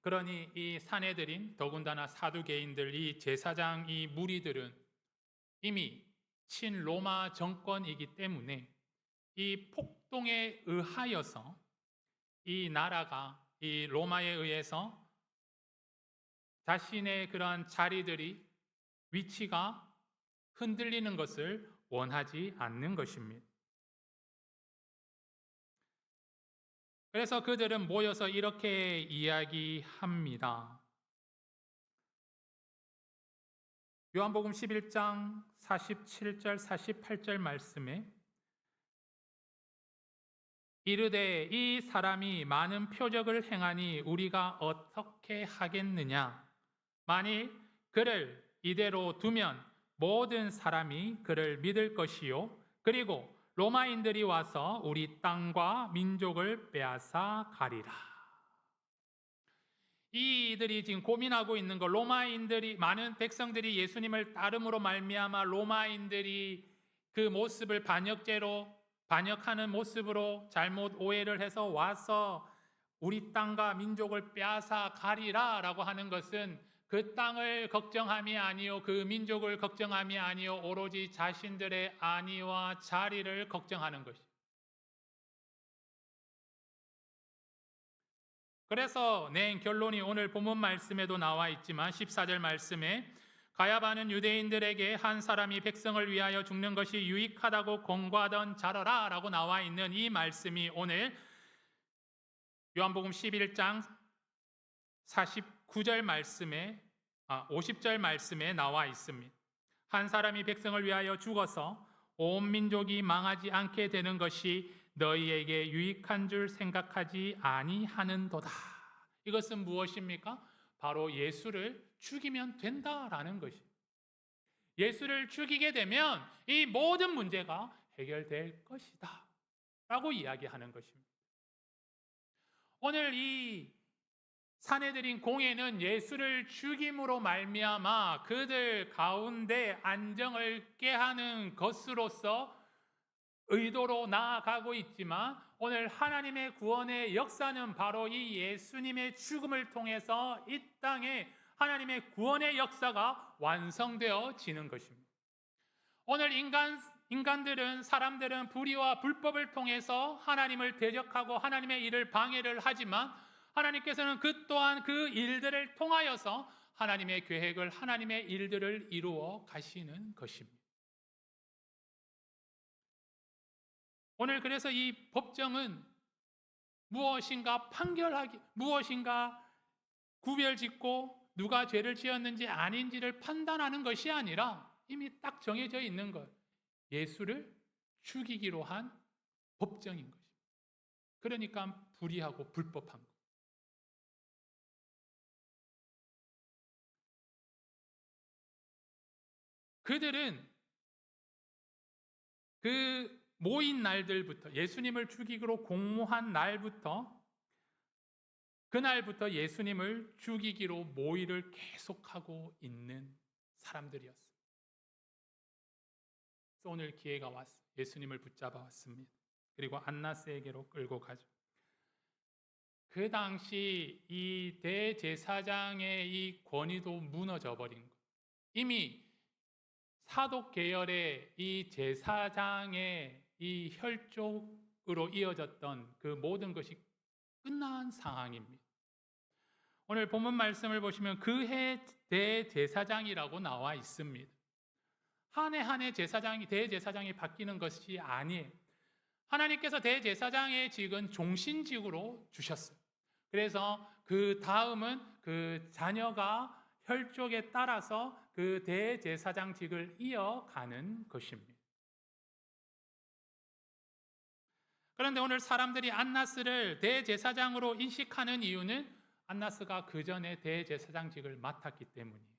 그러니 이 사내들인 더군다나 사두개인들, 이 제사장, 이 무리들은 이미 친로마 정권이기 때문에 이 폭동에 의하여서 이 나라가 이 로마에 의해서 자신의 그러한 자리들이 위치가 흔들리는 것을 원하지 않는 것입니다. 그래서 그들은 모여서 이렇게 이야기합니다. 요한복음 11장 47절 48절 말씀에 이르되 이 사람이 많은 표적을 행하니 우리가 어떻게 하겠느냐? 만일 그를 이대로 두면 모든 사람이 그를 믿을 것이요 그리고 로마인들이 와서 우리 땅과 민족을 빼앗아 가리라. 이들이 지금 고민하고 있는 것, 로마인들이, 많은 백성들이 예수님을 따름으로 말미암아 로마인들이 그 모습을 반역하는 모습으로 잘못 오해를 해서 와서 우리 땅과 민족을 빼앗아 가리라 라고 하는 것은 그 땅을 걱정함이 아니요 그 민족을 걱정함이 아니요 오로지 자신들의 안위와 자리를 걱정하는 것이죠. 그래서 낸 결론이 오늘 본문 말씀에도 나와 있지만 14절 말씀에 가야바는 유대인들에게 한 사람이 백성을 위하여 죽는 것이 유익하다고 권고하던 자라라 라고 나와 있는 이 말씀이 오늘 요한복음 11장 50절 말씀에 나와 있습니다. 한 사람이 백성을 위하여 죽어서 온 민족이 망하지 않게 되는 것이 너희에게 유익한 줄 생각하지 아니하는도다. 이것은 무엇입니까? 바로 예수를 죽이면 된다라는 것입니다. 예수를 죽이게 되면 이 모든 문제가 해결될 것이다 라고 이야기하는 것입니다. 오늘 이 사내들인 공회는 예수를 죽임으로 말미암아 그들 가운데 안정을 깨하는 것으로서 의도로 나아가고 있지만 오늘 하나님의 구원의 역사는 바로 이 예수님의 죽음을 통해서 이 땅에 하나님의 구원의 역사가 완성되어지는 것입니다. 오늘 사람들은 불의와 불법을 통해서 하나님을 대적하고 하나님의 일을 방해를 하지만 하나님께서는 그 또한 그 일들을 통하여서 하나님의 계획을, 하나님의 일들을 이루어 가시는 것입니다. 오늘 그래서 이 법정은 무엇인가 무엇인가 구별짓고 누가 죄를 지었는지 아닌지를 판단하는 것이 아니라 이미 딱 정해져 있는 것. 예수를 죽이기로 한 법정인 것입니다. 그러니까 불의하고 불법한 것. 그들은 그 모인 날들부터 예수님을 죽이기로 공모한 날부터 그날부터 예수님을 죽이기로 모의를 계속하고 있는 사람들이었어요. 그래서 오늘 기회가 왔어요. 예수님을 붙잡아 왔습니다. 그리고 안나스에게로 끌고 가죠. 그 당시 이 대제사장의 이 권위도 무너져 버린 거예요. 이미 사독 계열의 이 제사장의 이 혈족으로 이어졌던 그 모든 것이 끝난 상황입니다. 오늘 본문 말씀을 보시면 그해 대제사장이라고 나와 있습니다. 한 해 한 해 대제사장이 바뀌는 것이 아니에요. 하나님께서 대제사장의 직은 종신직으로 주셨어요. 그래서 그 다음은 그 자녀가 혈족에 따라서 그 대제사장직을 이어가는 것입니다. 그런데 오늘 사람들이 안나스를 대제사장으로 인식하는 이유는 안나스가 그 전에 대제사장직을 맡았기 때문이에요.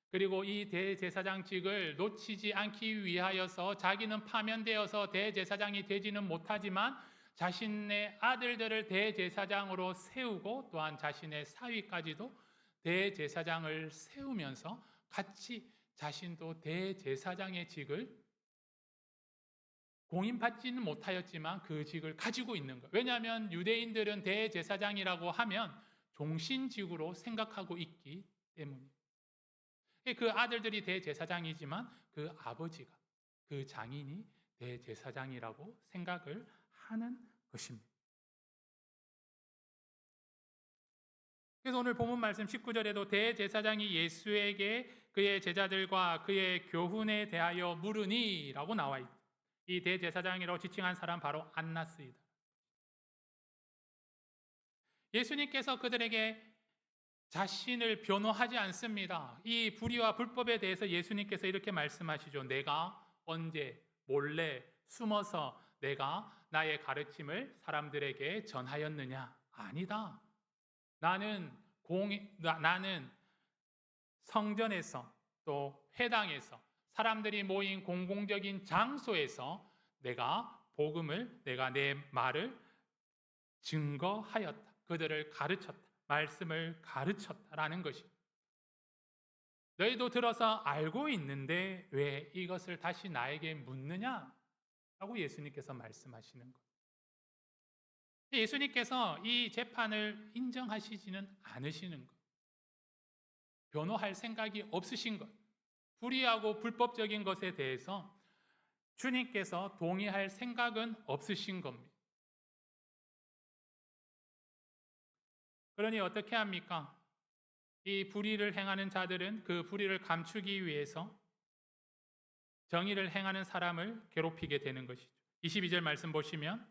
그리고 이 대제사장직을 놓치지 않기 위하여서 자기는 파면되어서 대제사장이 되지는 못하지만 자신의 아들들을 대제사장으로 세우고 또한 자신의 사위까지도 대제사장을 세우면서 같이 자신도 대제사장의 직을 공인받지는 못하였지만 그 직을 가지고 있는 거예요. 왜냐하면 유대인들은 대제사장이라고 하면 종신직으로 생각하고 있기 때문이에요. 그 아들들이 대제사장이지만 그 아버지가, 그 장인이 대제사장이라고 생각을 하는 것입니다. 그래서 오늘 본문 말씀 19절에도 대제사장이 예수에게 그의 제자들과 그의 교훈에 대하여 물으니 라고 나와 있다. 이 대제사장이라고 지칭한 사람 바로 안나스이다. 예수님께서 그들에게 자신을 변호하지 않습니다. 이 불의와 불법에 대해서 예수님께서 이렇게 말씀하시죠. 내가 언제 몰래 숨어서 내가 나의 가르침을 사람들에게 전하였느냐? 아니다. 나는 성전에서 또 회당에서 사람들이 모인 공공적인 장소에서 내가 내 말을 증거하였다. 그들을 가르쳤다. 말씀을 가르쳤다라는 것입니다. 너희도 들어서 알고 있는데 왜 이것을 다시 나에게 묻느냐? 라고 예수님께서 말씀하시는 것. 예수님께서 이 재판을 인정하시지는 않으시는 것. 변호할 생각이 없으신 것. 불의하고 불법적인 것에 대해서 주님께서 동의할 생각은 없으신 겁니다. 그러니 어떻게 합니까? 이 불의를 행하는 자들은 그 불의를 감추기 위해서 정의를 행하는 사람을 괴롭히게 되는 것이죠. 22절 말씀 보시면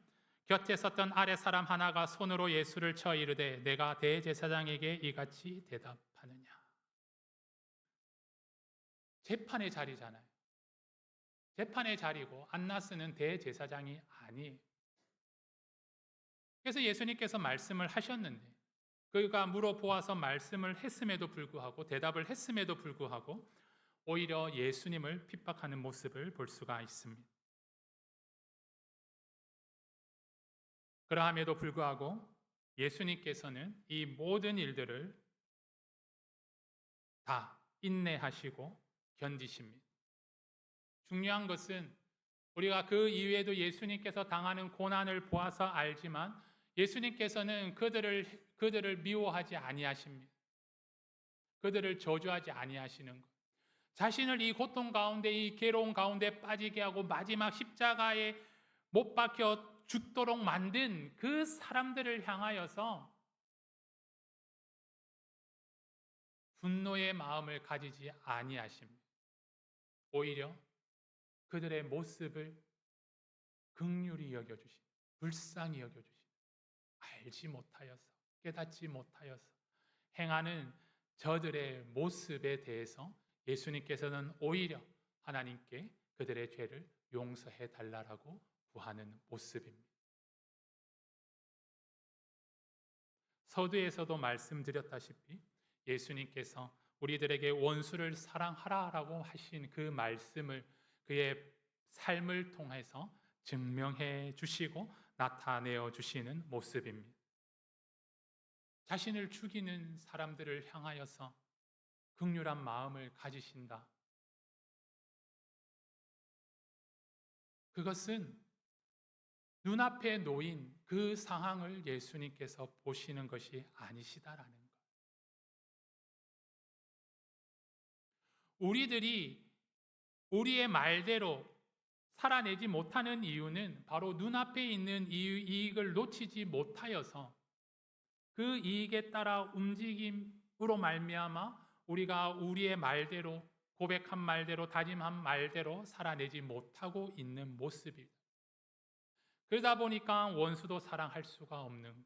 곁에 섰던 아래 사람 하나가 손으로 예수를 쳐 이르되 내가 대제사장에게 이같이 대답하느냐. 재판의 자리잖아요. 재판의 자리고 안나스는 대제사장이 아니에요. 그래서 예수님께서 말씀을 하셨는데 그가 물어보아서 말씀을 했음에도 불구하고 대답을 했음에도 불구하고 오히려 예수님을 핍박하는 모습을 볼 수가 있습니다. 그러함에도 불구하고 예수님께서는 이 모든 일들을 다 인내하시고 견디십니다. 중요한 것은 우리가 그 이후에도 예수님께서 당하는 고난을 보아서 알지만 예수님께서는 그들을 미워하지 아니하십니다. 그들을 저주하지 아니하시는 것. 자신을 이 고통 가운데 이 괴로운 가운데 빠지게 하고 마지막 십자가에 못 박혀 죽도록 만든 그 사람들을 향하여서 분노의 마음을 가지지 아니하십니다. 오히려 그들의 모습을 긍휼히 여겨주시, 불쌍히 여겨주시, 알지 못하여서 깨닫지 못하여서 행하는 저들의 모습에 대해서 예수님께서는 오히려 하나님께 그들의 죄를 용서해 달라고 구하는 모습입니다. 서두에서도 말씀드렸다시피 예수님께서 우리들에게 원수를 사랑하라라고 하신 그 말씀을 그의 삶을 통해서 증명해 주시고 나타내어 주시는 모습입니다. 자신을 죽이는 사람들을 향하여서 긍휼한 마음을 가지신다. 그것은 눈앞에 놓인 그 상황을 예수님께서 보시는 것이 아니시다라는 것. 우리들이 우리의 말대로 살아내지 못하는 이유는 바로 눈앞에 있는 이익을 놓치지 못하여서 그 이익에 따라 움직임으로 말미암아 우리가 우리의 말대로 고백한 말대로 다짐한 말대로 살아내지 못하고 있는 모습입니다. 그러다 보니까 원수도 사랑할 수가 없는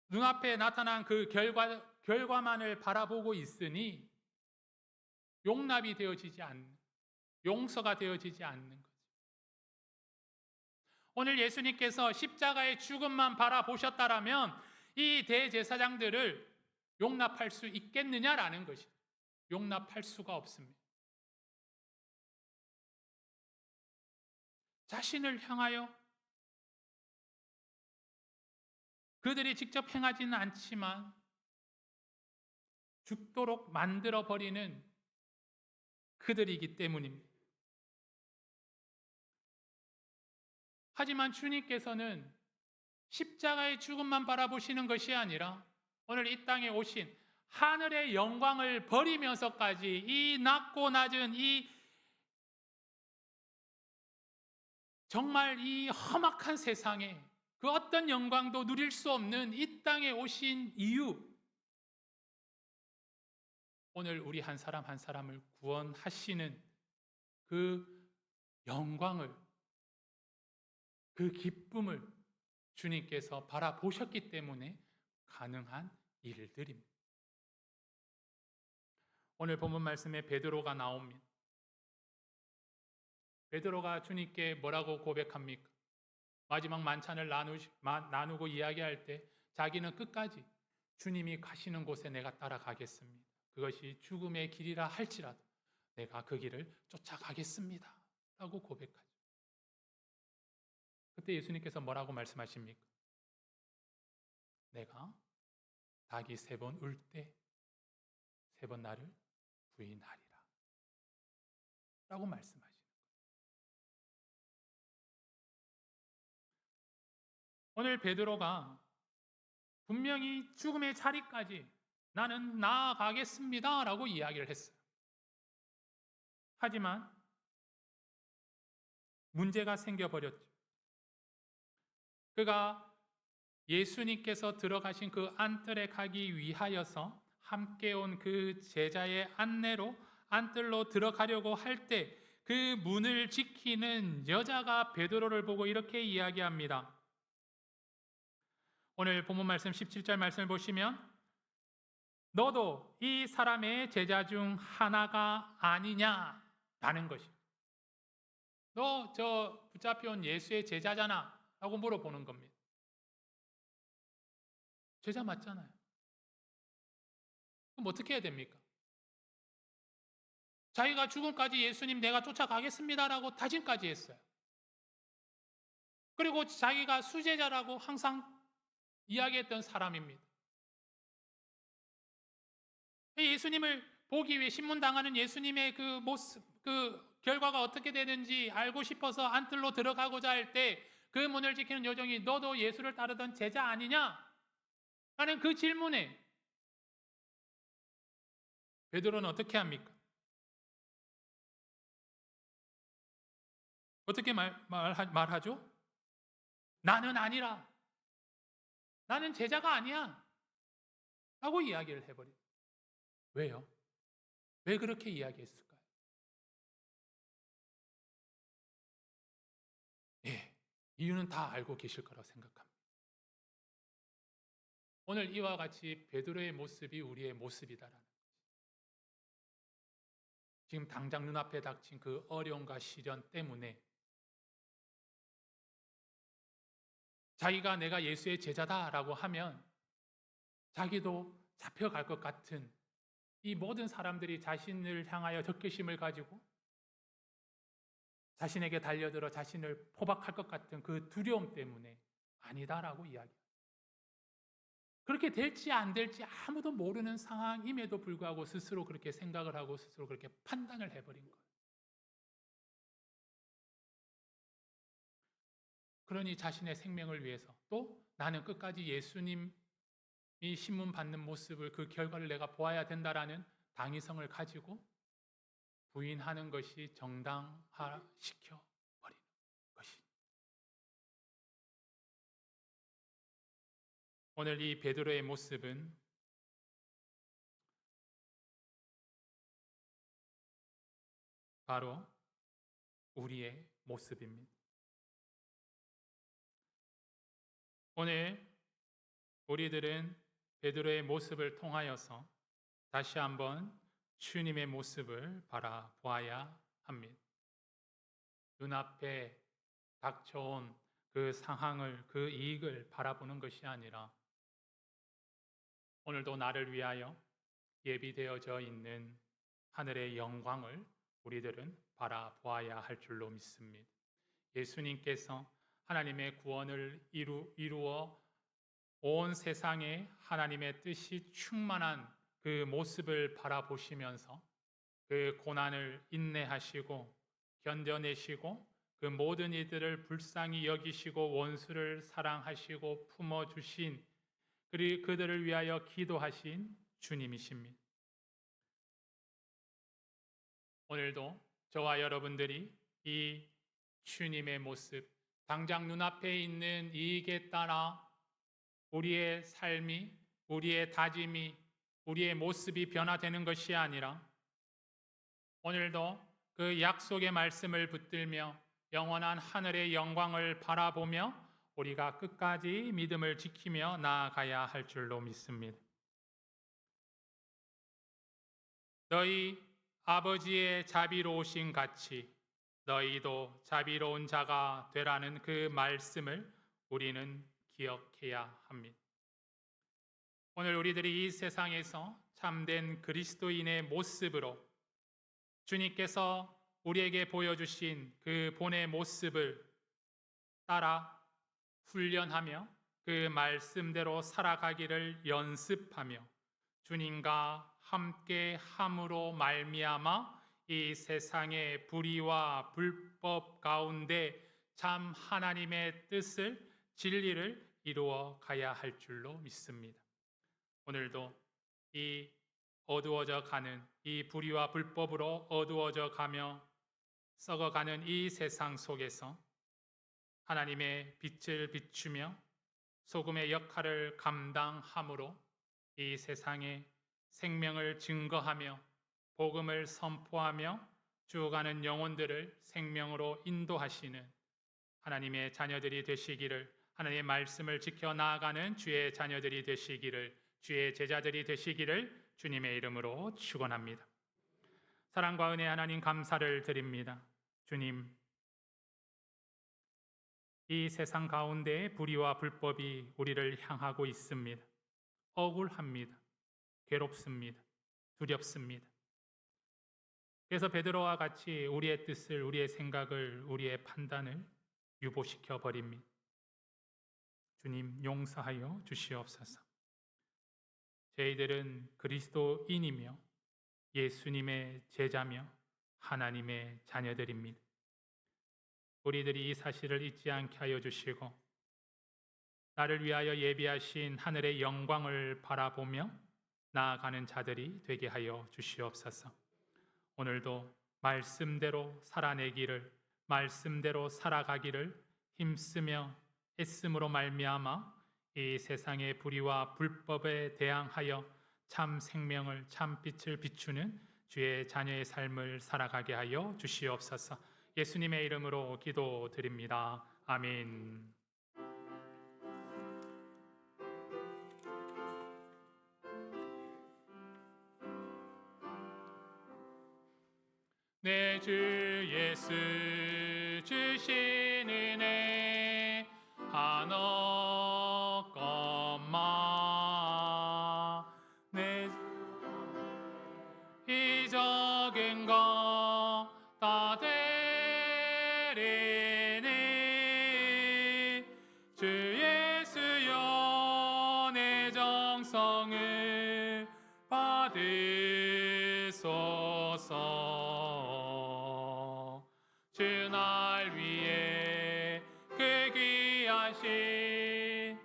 눈앞에 나타난 그 결과만을 바라보고 있으니 용납이 되어지지 않는 용서가 되어지지 않는 거죠. 오늘 예수님께서 십자가의 죽음만 바라보셨다라면 이 대제사장들을 용납할 수 있겠느냐라는 것이 용납할 수가 없습니다. 자신을 향하여 그들이 직접 행하지는 않지만 죽도록 만들어버리는 그들이기 때문입니다. 하지만 주님께서는 십자가의 죽음만 바라보시는 것이 아니라 오늘 이 땅에 오신 하늘의 영광을 버리면서까지 이 낮고 낮은 이 정말 이 험악한 세상에 그 어떤 영광도 누릴 수 없는 이 땅에 오신 이유, 오늘 우리 한 사람 한 사람을 구원하시는 그 영광을, 그 기쁨을 주님께서 바라보셨기 때문에 가능한 일들입니다. 오늘 본문 말씀에 베드로가 나옵니다. 베드로가 주님께 뭐라고 고백합니까? 마지막 만찬을 나누고 이야기할 때 자기는 끝까지 주님이 가시는 곳에 내가 따라가겠습니다. 그것이 죽음의 길이라 할지라도 내가 그 길을 쫓아가겠습니다 라고 고백하죠. 그때 예수님께서 뭐라고 말씀하십니까? 내가 닭이 3번 울 때 3번 나를 부인하리라 라고 말씀하시는 거예요. 오늘 베드로가 분명히 죽음의 자리까지 나는 나아가겠습니다 라고 이야기를 했어요. 하지만 문제가 생겨버렸죠. 그가 예수님께서 들어가신 그 안뜰에 가기 위하여서 함께 온 그 제자의 안내로 안뜰로 들어가려고 할 때 그 문을 지키는 여자가 베드로를 보고 이렇게 이야기합니다. 오늘 본문 말씀 17절 말씀을 보시면 너도 이 사람의 제자 중 하나가 아니냐라는 것입니다. 너 저 붙잡혀온 예수의 제자잖아 라고 물어보는 겁니다. 제자 맞잖아요. 그럼 어떻게 해야 됩니까? 자기가 죽음까지 예수님 내가 쫓아가겠습니다라고 다짐까지 했어요. 그리고 자기가 수제자라고 항상 이야기했던 사람입니다. 예수님을 보기 위해 신문당하는 예수님의 그 모습, 그 결과가 어떻게 되는지 알고 싶어서 안뜰로 들어가고자 할 때 그 문을 지키는 여종이 너도 예수를 따르던 제자 아니냐? 라는 그 질문에 베드로는 어떻게 합니까? 어떻게 말하죠? 나는 아니라. 나는 제자가 아니야. 라고 이야기를 해버려요. 왜요? 왜 그렇게 이야기했을까요? 예, 이유는 다 알고 계실 거라고 생각합니다. 오늘 이와 같이 베드로의 모습이 우리의 모습이다라는 거죠. 지금 당장 눈앞에 닥친 그 어려움과 시련 때문에 자기가 내가 예수의 제자다라고 하면 자기도 잡혀갈 것 같은 이 모든 사람들이 자신을 향하여 적개심을 가지고 자신에게 달려들어 자신을 포박할 것 같은 그 두려움 때문에 아니다라고 이야기합니다. 그렇게 될지 안 될지 아무도 모르는 상황임에도 불구하고 스스로 그렇게 생각을 하고 스스로 그렇게 판단을 해버린 거예요. 그러니 자신의 생명을 위해서 또 나는 끝까지 예수님이 신문 받는 모습을 그 결과를 내가 보아야 된다라는 당위성을 가지고 부인하는 것이 정당화시켜 버리는 것이. 오늘 이 베드로의 모습은 바로 우리의 모습입니다. 오늘 우리들은 베드로의 모습을 통하여서 다시 한번 주님의 모습을 바라보아야 합니다. 눈앞에 닥쳐온 그 상황을, 그 이익을 바라보는 것이 아니라 오늘도 나를 위하여 예비되어져 있는 하늘의 영광을 우리들은 바라보아야 할 줄로 믿습니다. 예수님께서 하나님의 구원을 이루어 온 세상에 하나님의 뜻이 충만한 그 모습을 바라보시면서 그 고난을 인내하시고 견뎌내시고 그 모든 이들을 불쌍히 여기시고 원수를 사랑하시고 품어주신 그리고 그들을 위하여 기도하신 주님이십니다. 오늘도 저와 여러분들이 이 주님의 모습, 당장 눈앞에 있는 이익에 따라 우리의 삶이, 우리의 다짐이, 우리의 모습이 변화되는 것이 아니라 오늘도 그 약속의 말씀을 붙들며 영원한 하늘의 영광을 바라보며 우리가 끝까지 믿음을 지키며 나아가야 할 줄로 믿습니다. 너희 아버지의 자비로우신 같이 너희도 자비로운 자가 되라는 그 말씀을 우리는 기억해야 합니다. 오늘 우리들이 이 세상에서 참된 그리스도인의 모습으로 주님께서 우리에게 보여주신 그 본의 모습을 따라 훈련하며 그 말씀대로 살아가기를 연습하며 주님과 함께 함으로 말미암아 이 세상의 불의와 불법 가운데 참 하나님의 뜻을 진리를 이루어 가야 할 줄로 믿습니다. 오늘도 이 어두워져 가는 이 불의와 불법으로 어두워져 가며 썩어가는 이 세상 속에서 하나님의 빛을 비추며 소금의 역할을 감당함으로 이 세상에 생명을 증거하며 복음을 선포하며 죽어가는 영혼들을 생명으로 인도하시는 하나님의 자녀들이 되시기를, 하나님의 말씀을 지켜 나아가는 주의 자녀들이 되시기를, 주의 제자들이 되시기를 주님의 이름으로 축원합니다. 사랑과 은혜 하나님 감사를 드립니다. 주님, 이 세상 가운데 불의와 불법이 우리를 향하고 있습니다. 억울합니다. 괴롭습니다. 두렵습니다. 그래서 베드로와 같이 우리의 뜻을, 우리의 생각을, 우리의 판단을 유보시켜 버립니다. 주님 용서하여 주시옵소서. 저희들은 그리스도인이며 예수님의 제자며 하나님의 자녀들입니다. 우리들이 이 사실을 잊지 않게 하여 주시고 나를 위하여 예비하신 하늘의 영광을 바라보며 나아가는 자들이 되게 하여 주시옵소서. 오늘도 말씀대로 살아내기를, 말씀대로 살아가기를 힘쓰며 애씀으로 말미암아 이 세상의 불의와 불법에 대항하여 참 생명을, 참 빛을 비추는 주의 자녀의 삶을 살아가게 하여 주시옵소서. 예수님의 이름으로 기도드립니다. 아멘. 내 주 예수 주신 은혜 한없건마 내 이 적은 것 다 되리니 주 예수여 내 정성을 받으소서. 주 날 위해 그 귀하신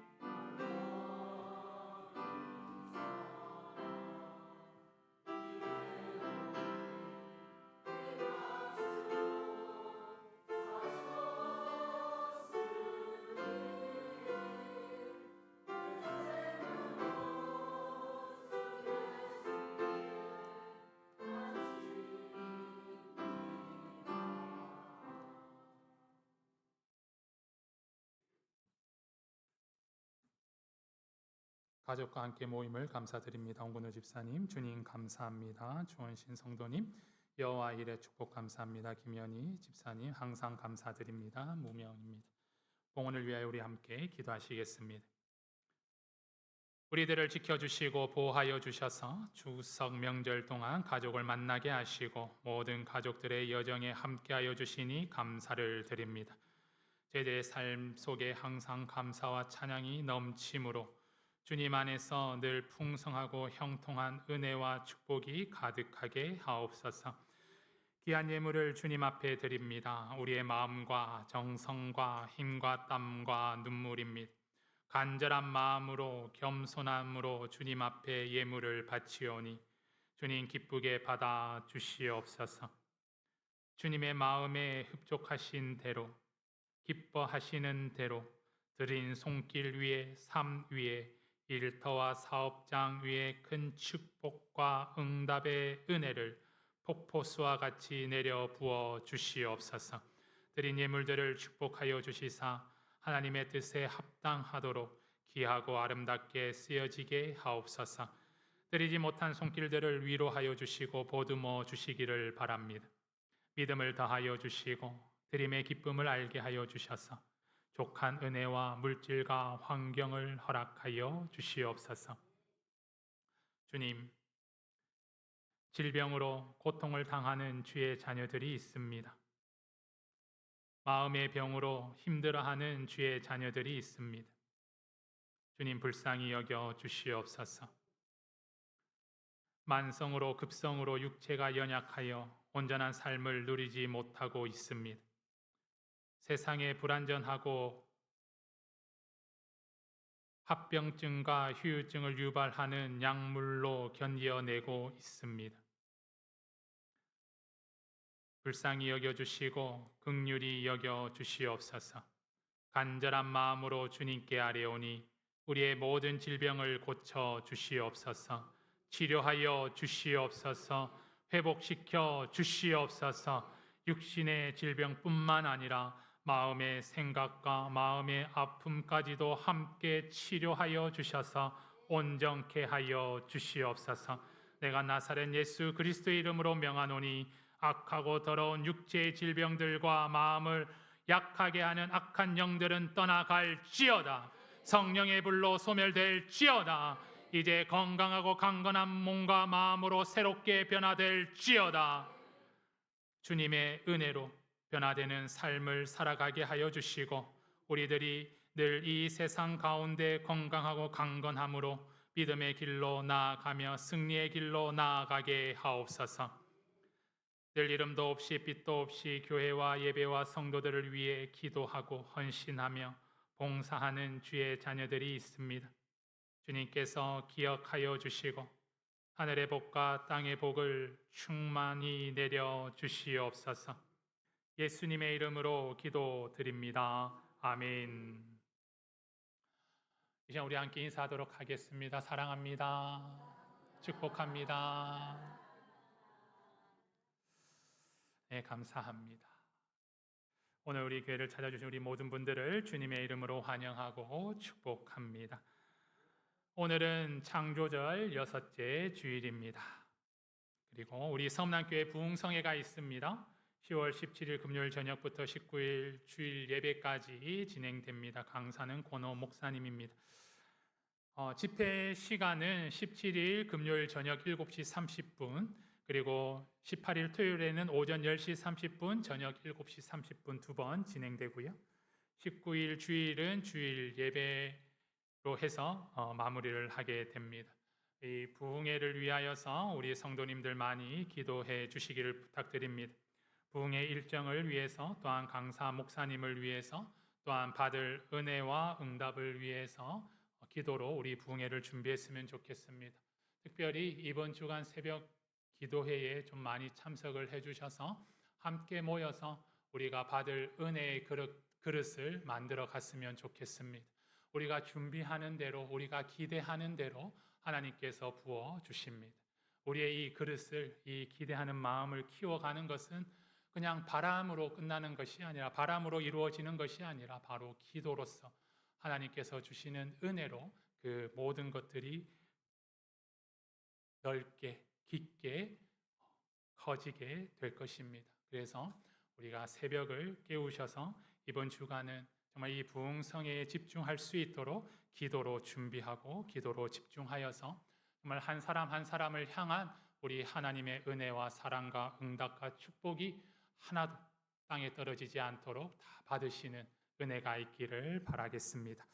가족과 함께 모임을 감사드립니다. 홍건우 집사님, 주님 감사합니다. 주원신 성도님, 여호와 일에 축복 감사합니다. 김현희 집사님, 항상 감사드립니다. 무명입니다. 봉헌을 위하여 우리 함께 기도하시겠습니다. 우리들을 지켜주시고 보호하여 주셔서 추석 명절 동안 가족을 만나게 하시고 모든 가족들의 여정에 함께하여 주시니 감사를 드립니다. 제자의 삶 속에 항상 감사와 찬양이 넘침으로 주님 안에서 늘 풍성하고 형통한 은혜와 축복이 가득하게 하옵소서. 귀한 예물을 주님 앞에 드립니다. 우리의 마음과 정성과 힘과 땀과 눈물입니다. 간절한 마음으로 겸손함으로 주님 앞에 예물을 바치오니 주님 기쁘게 받아 주시옵소서. 주님의 마음에 흡족하신 대로 기뻐하시는 대로 드린 손길 위에 삶 위에 일터와 사업장 위에 큰 축복과 응답의 은혜를 폭포수와 같이 내려 부어 주시옵소서. 드린 예물들을 축복하여 주시사 하나님의 뜻에 합당하도록 귀하고 아름답게 쓰여지게 하옵소서. 드리지 못한 손길들을 위로하여 주시고 보듬어 주시기를 바랍니다. 믿음을 더하여 주시고 드림의 기쁨을 알게 하여 주셔서 족한 은혜와 물질과 환경을 허락하여 주시옵소서. 주님, 질병으로 고통을 당하는 주의 자녀들이 있습니다. 마음의 병으로 힘들어하는 주의 자녀들이 있습니다. 주님 불쌍히 여겨 주시옵소서. 만성으로 급성으로 육체가 연약하여 온전한 삶을 누리지 못하고 있습니다. 세상에 불완전하고 합병증과 후유증을 유발하는 약물로 견뎌내고 있습니다. 불쌍히 여겨주시고 긍휼히 여겨주시옵소서. 간절한 마음으로 주님께 아뢰오니 우리의 모든 질병을 고쳐 주시옵소서. 치료하여 주시옵소서. 회복시켜 주시옵소서. 육신의 질병뿐만 아니라 마음의 생각과 마음의 아픔까지도 함께 치료하여 주셔서 온전케 하여 주시옵소서. 내가 나사렛 예수 그리스도의 이름으로 명하노니 악하고 더러운 육체의 질병들과 마음을 약하게 하는 악한 영들은 떠나갈지어다. 성령의 불로 소멸될지어다. 이제 건강하고 강건한 몸과 마음으로 새롭게 변화될지어다. 주님의 은혜로 변화되는 삶을 살아가게 하여 주시고 우리들이 늘 이 세상 가운데 건강하고 강건함으로 믿음의 길로 나아가며 승리의 길로 나아가게 하옵소서. 늘 이름도 없이 빛도 없이 교회와 예배와 성도들을 위해 기도하고 헌신하며 봉사하는 주의 자녀들이 있습니다. 주님께서 기억하여 주시고 하늘의 복과 땅의 복을 충만히 내려 주시옵소서. 예수님의 이름으로 기도드립니다. 아멘. 이제 우리 함께 인사하도록 하겠습니다. 사랑합니다. 축복합니다. 네, 감사합니다. 오늘 우리 교회를 찾아주신 우리 모든 분들을 주님의 이름으로 환영하고 축복합니다. 오늘은 창조절 6째 주일입니다. 그리고 우리 섬남교회 부흥성회가 있습니다. 10월 17일 금요일 저녁부터 19일 주일 예배까지 진행됩니다. 강사는 권호 목사님입니다. 집회 시간은 17일 금요일 저녁 7시 30분 그리고 18일 토요일에는 오전 10시 30분 저녁 7시 30분 두 번 진행되고요. 19일 주일은 주일 예배로 해서 마무리를 하게 됩니다. 이 부흥회를 위하여서 우리 성도님들 많이 기도해 주시기를 부탁드립니다. 부흥회 일정을 위해서 또한 강사 목사님을 위해서 또한 받을 은혜와 응답을 위해서 기도로 우리 부흥회를 준비했으면 좋겠습니다. 특별히 이번 주간 새벽 기도회에 좀 많이 참석을 해주셔서 함께 모여서 우리가 받을 은혜의 그릇을 만들어 갔으면 좋겠습니다. 우리가 준비하는 대로 우리가 기대하는 대로 하나님께서 부어 주십니다. 우리의 이 그릇을 이 기대하는 마음을 키워가는 것은 그냥 바람으로 끝나는 것이 아니라 바람으로 이루어지는 것이 아니라 바로 기도로서 하나님께서 주시는 은혜로 그 모든 것들이 넓게 깊게 커지게 될 것입니다. 그래서 우리가 새벽을 깨우셔서 이번 주간은 정말 이 부흥성에 집중할 수 있도록 기도로 준비하고 기도로 집중하여서 정말 한 사람 한 사람을 향한 우리 하나님의 은혜와 사랑과 응답과 축복이 하나도 땅에 떨어지지 않도록 다 받으시는 은혜가 있기를 바라겠습니다.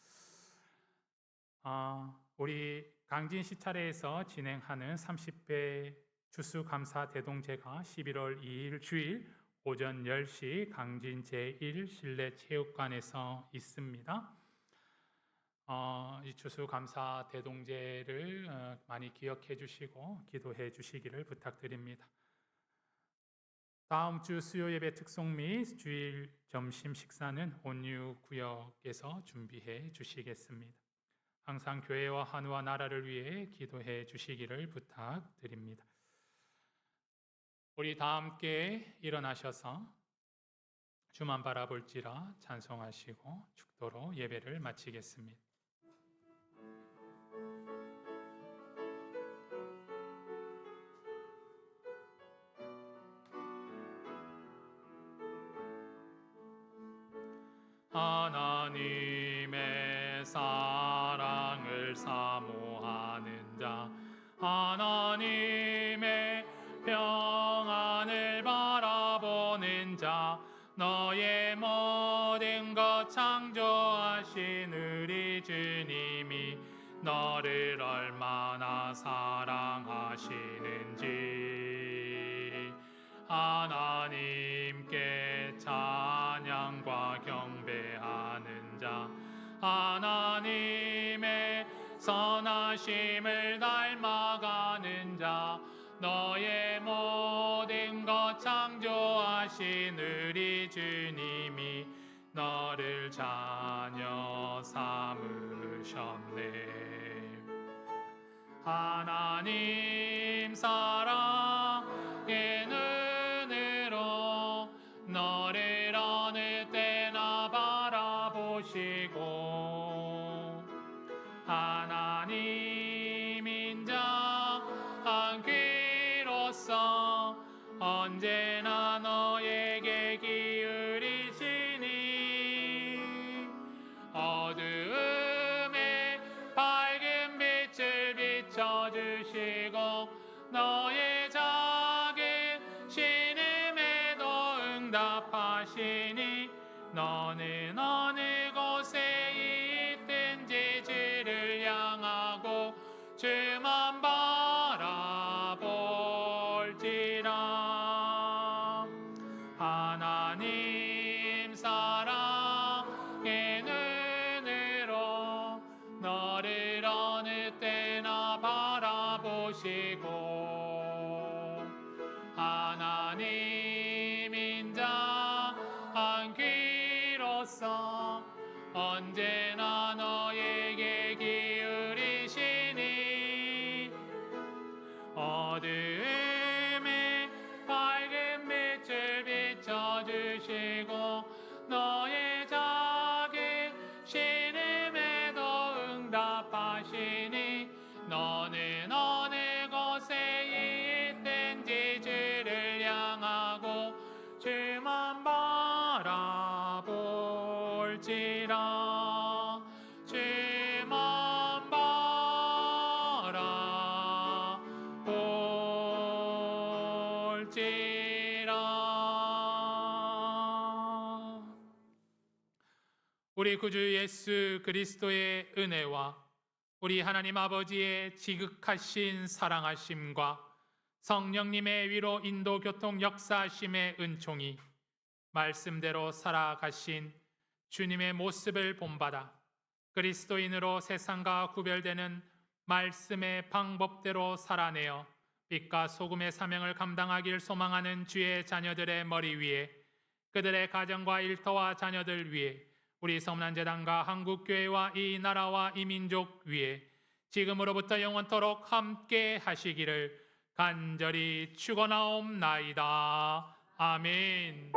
우리 강진시 차례에서 진행하는 30회 추수감사 대동제가 11월 2일 주일 오전 10시 강진 제1 실내체육관에서 있습니다. 이 추수감사 대동제를 많이 기억해 주시고 기도해 주시기를 부탁드립니다. 다음 주 수요 예배 특송 및 주일 점심 식사는 온유 구역에서 준비해 주시겠습니다. 항상 교회와 한우와 나라를 위해 기도해 주시기를 부탁드립니다. 우리 다 함께 일어나셔서 주만 바라볼지라 찬송하시고 축도로 예배를 마치겠습니다. 하나님의 사랑을 사모하는 자, 하나님의 평안을 바라보는 자, 너의 모든 것 창조하신 우리 주님이 너를 얼마나 사랑하시는지 하나님께 찬양과 경배하는 자, 하나님의 선하심을 닮아가는 자, 너의 모든 것 창조하신 우리 주님이 너를 자녀 삼으셨네. 하나님 사랑의 눈으로 너를 어느 때나 바라보시고 하나님 인자한 귀로서 언제나 너에게 기울이시니 어두움에 밝은 빛을 비춰주시고 너의 작은 신음에도 응답하시니 너는 어느 곳에 있든지 주를 향하고 주만 바라볼지라. 하나님 사랑의 눈으로 너를 어느 때나 바라보시고 하나님 인자한 귀로서 언제나 너에게 기울이시니 어둠에 밝은 빛을 비춰주시고 너의 작은 신음에도 응답하시니 너는 어느 곳에 있든지 주를 향하고 주만 바라볼지라. 주만 바라볼지라. 우리 구주 예수 그리스도의 은혜와 우리 하나님 아버지의 지극하신 사랑하심과 성령님의 위로 인도 교통 역사하심의 은총이 말씀대로 살아가신 주님의 모습을 본받아 그리스도인으로 세상과 구별되는 말씀의 방법대로 살아내어 빛과 소금의 사명을 감당하길 소망하는 주의 자녀들의 머리 위에 그들의 가정과 일터와 자녀들 위에 우리 성난제단과 한국교회와 이 나라와 이 민족 위에 지금으로부터 영원토록 함께 하시기를 간절히 축원하옵나이다. 아멘.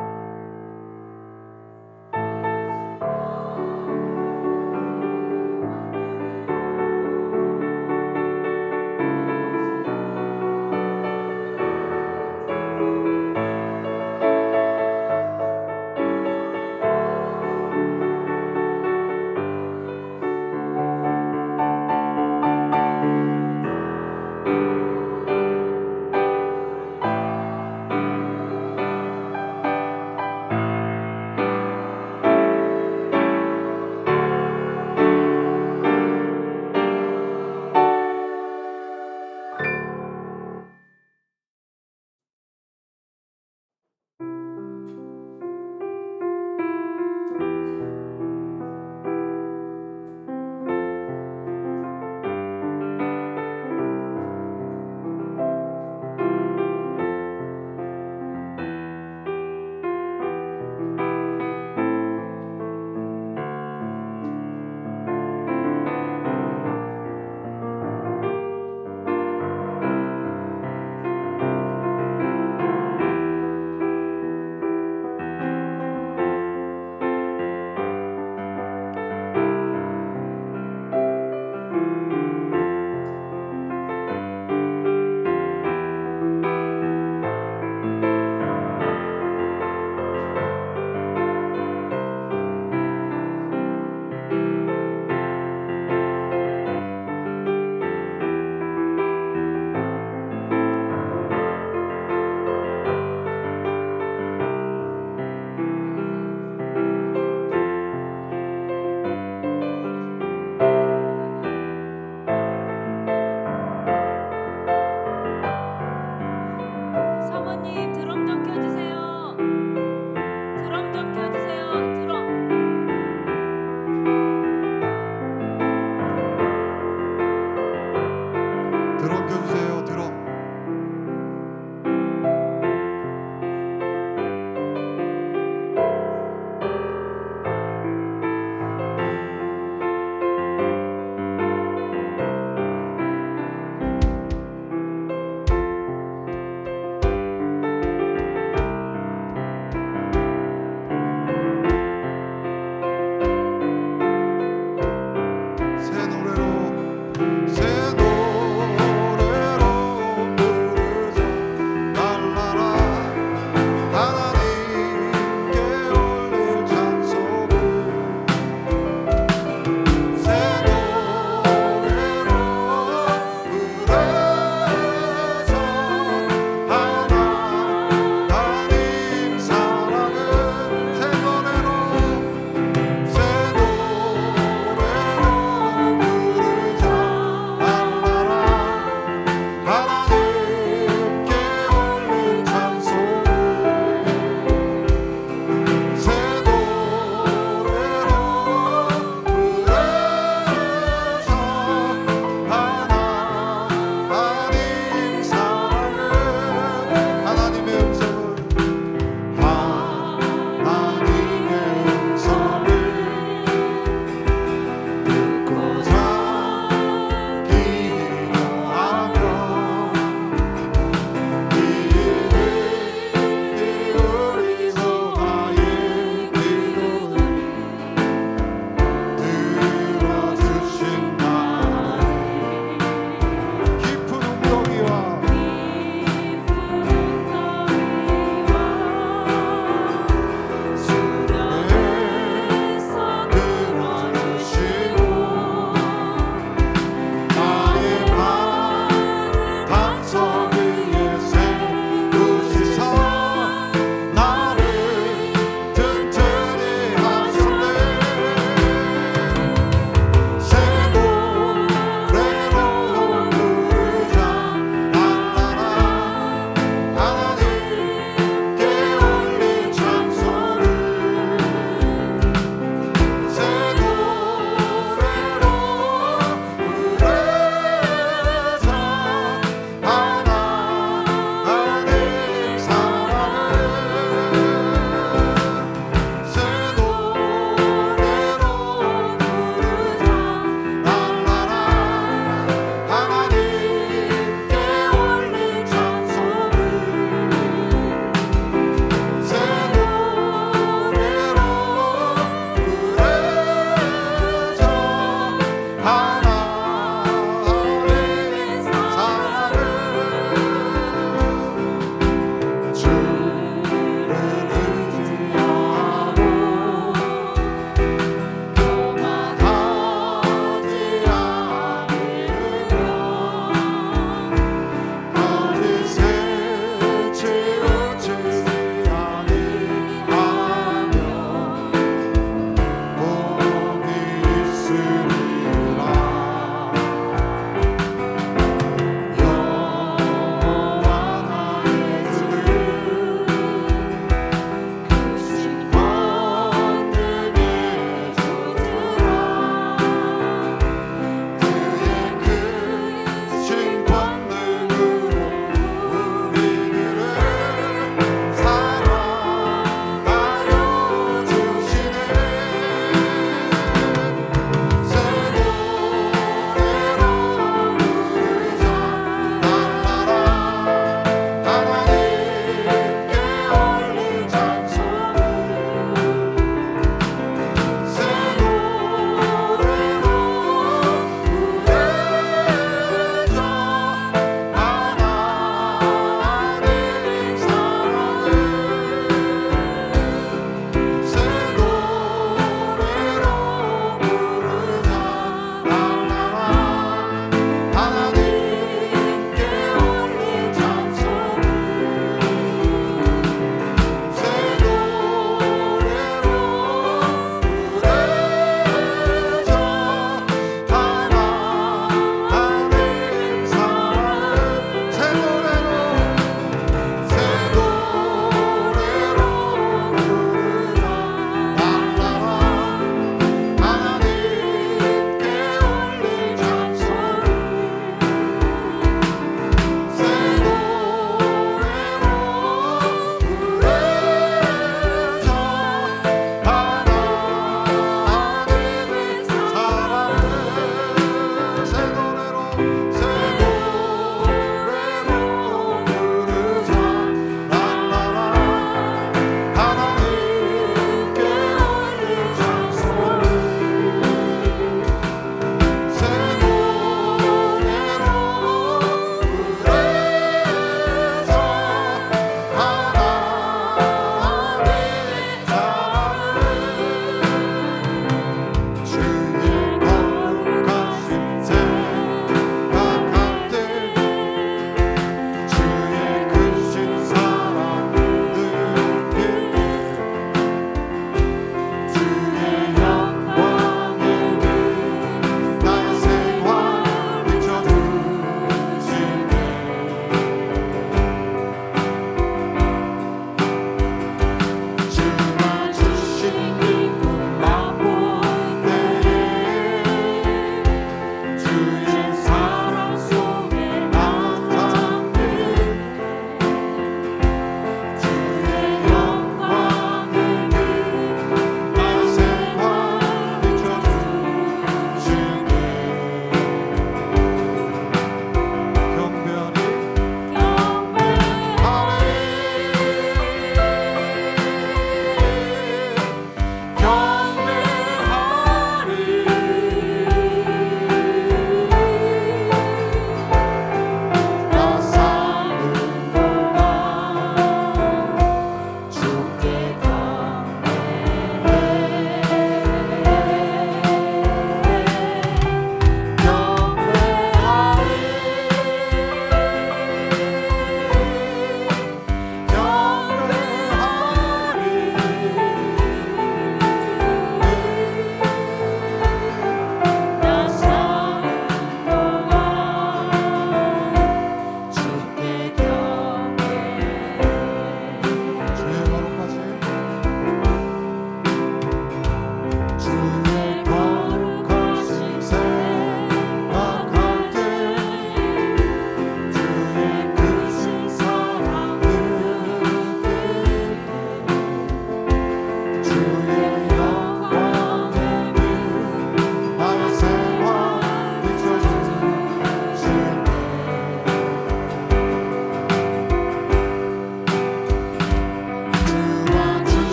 장로님 드럼 좀 켜주세요. 드럼 좀 켜주세요. 드럼. 드럼 켜주세요. 드럼.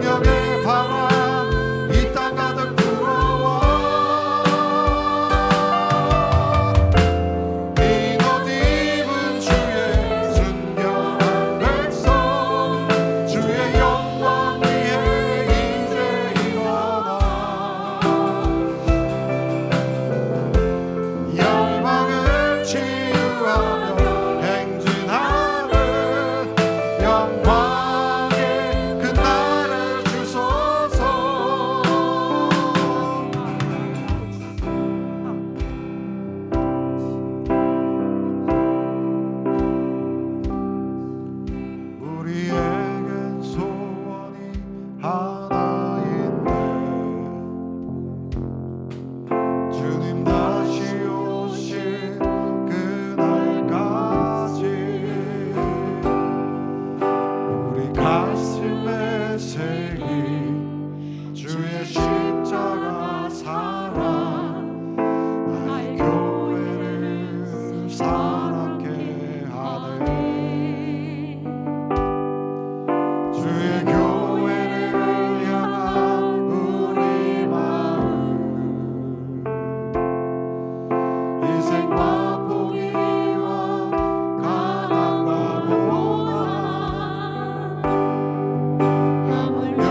생명의 바람 이 땅 가득 불어와 이옷 입은 주의 순결한 백성 주의 영광 위에 이제 일어나 열방을 치유하며 행진하는 영광의 그날을 주소서. 우리에겐 소원이 하나인데 주님 다시 오실 그날까지 우리 가슴에 새긴 주의 십자가 사랑 나의 교회를 사랑케 하네. 주의 교회를 향한 우리 마음 희생과 포기와 가난과 고난 하물며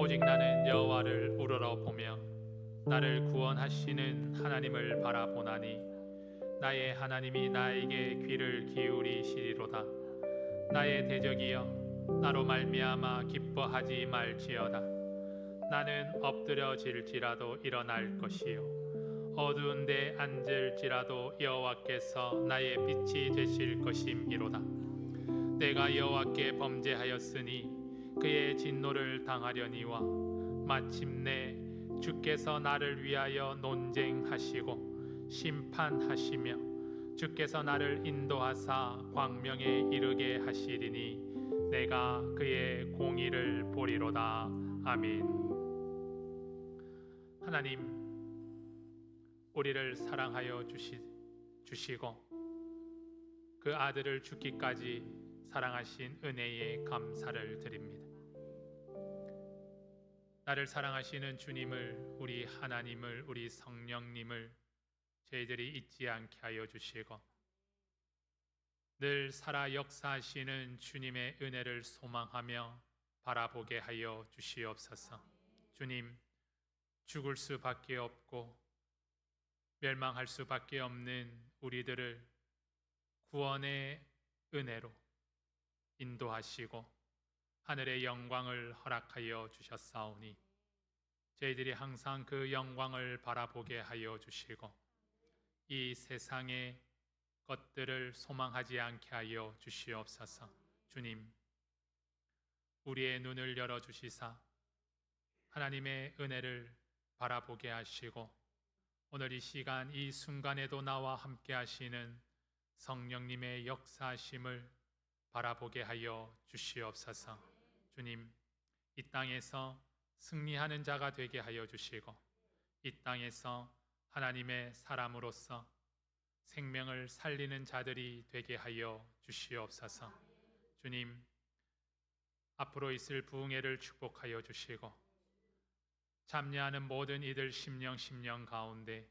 오직 나는 여호와를 우러러보며 나를 구원하시는 하나님을 바라보나니 나의 하나님이 나에게 귀를 기울이시리로다. 나의 대적이여 나로 말미암아 기뻐하지 말지어다. 나는 엎드려질지라도 일어날 것이요 어두운 데 앉을지라도 여호와께서 나의 빛이 되실 것임이로다. 내가 여호와께 범죄하였으니 그의 진노를 당하려니와 마침내 주께서 나를 위하여 논쟁하시고 심판하시며 주께서 나를 인도하사 광명에 이르게 하시리니 내가 그의 공의를 보리로다. 아멘. 하나님, 우리를 사랑하여 주시고 그 아들을 죽기까지 사랑하신 은혜에 감사를 드립니다. 나를 사랑하시는 주님을, 우리 하나님을, 우리 성령님을 저희들이 잊지 않게 하여 주시고 늘 살아 역사하시는 주님의 은혜를 소망하며 바라보게 하여 주시옵소서. 주님, 죽을 수밖에 없고 멸망할 수밖에 없는 우리들을 구원의 은혜로 인도하시고 하늘의 영광을 허락하여 주셨사오니 저희들이 항상 그 영광을 바라보게 하여 주시고 이 세상의 것들을 소망하지 않게 하여 주시옵소서. 주님, 우리의 눈을 열어주시사 하나님의 은혜를 바라보게 하시고 오늘 이 시간 이 순간에도 나와 함께 하시는 성령님의 역사하심을 바라보게 하여 주시옵소서. 주님, 이 땅에서 승리하는 자가 되게 하여 주시고 이 땅에서 하나님의 사람으로서 생명을 살리는 자들이 되게 하여 주시옵소서. 주님, 앞으로 있을 부흥회를 축복하여 주시고 참여하는 모든 이들 심령 가운데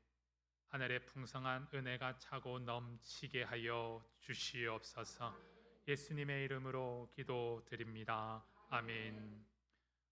하늘의 풍성한 은혜가 차고 넘치게 하여 주시옵소서. 예수님의 이름으로 기도드립니다. 아멘.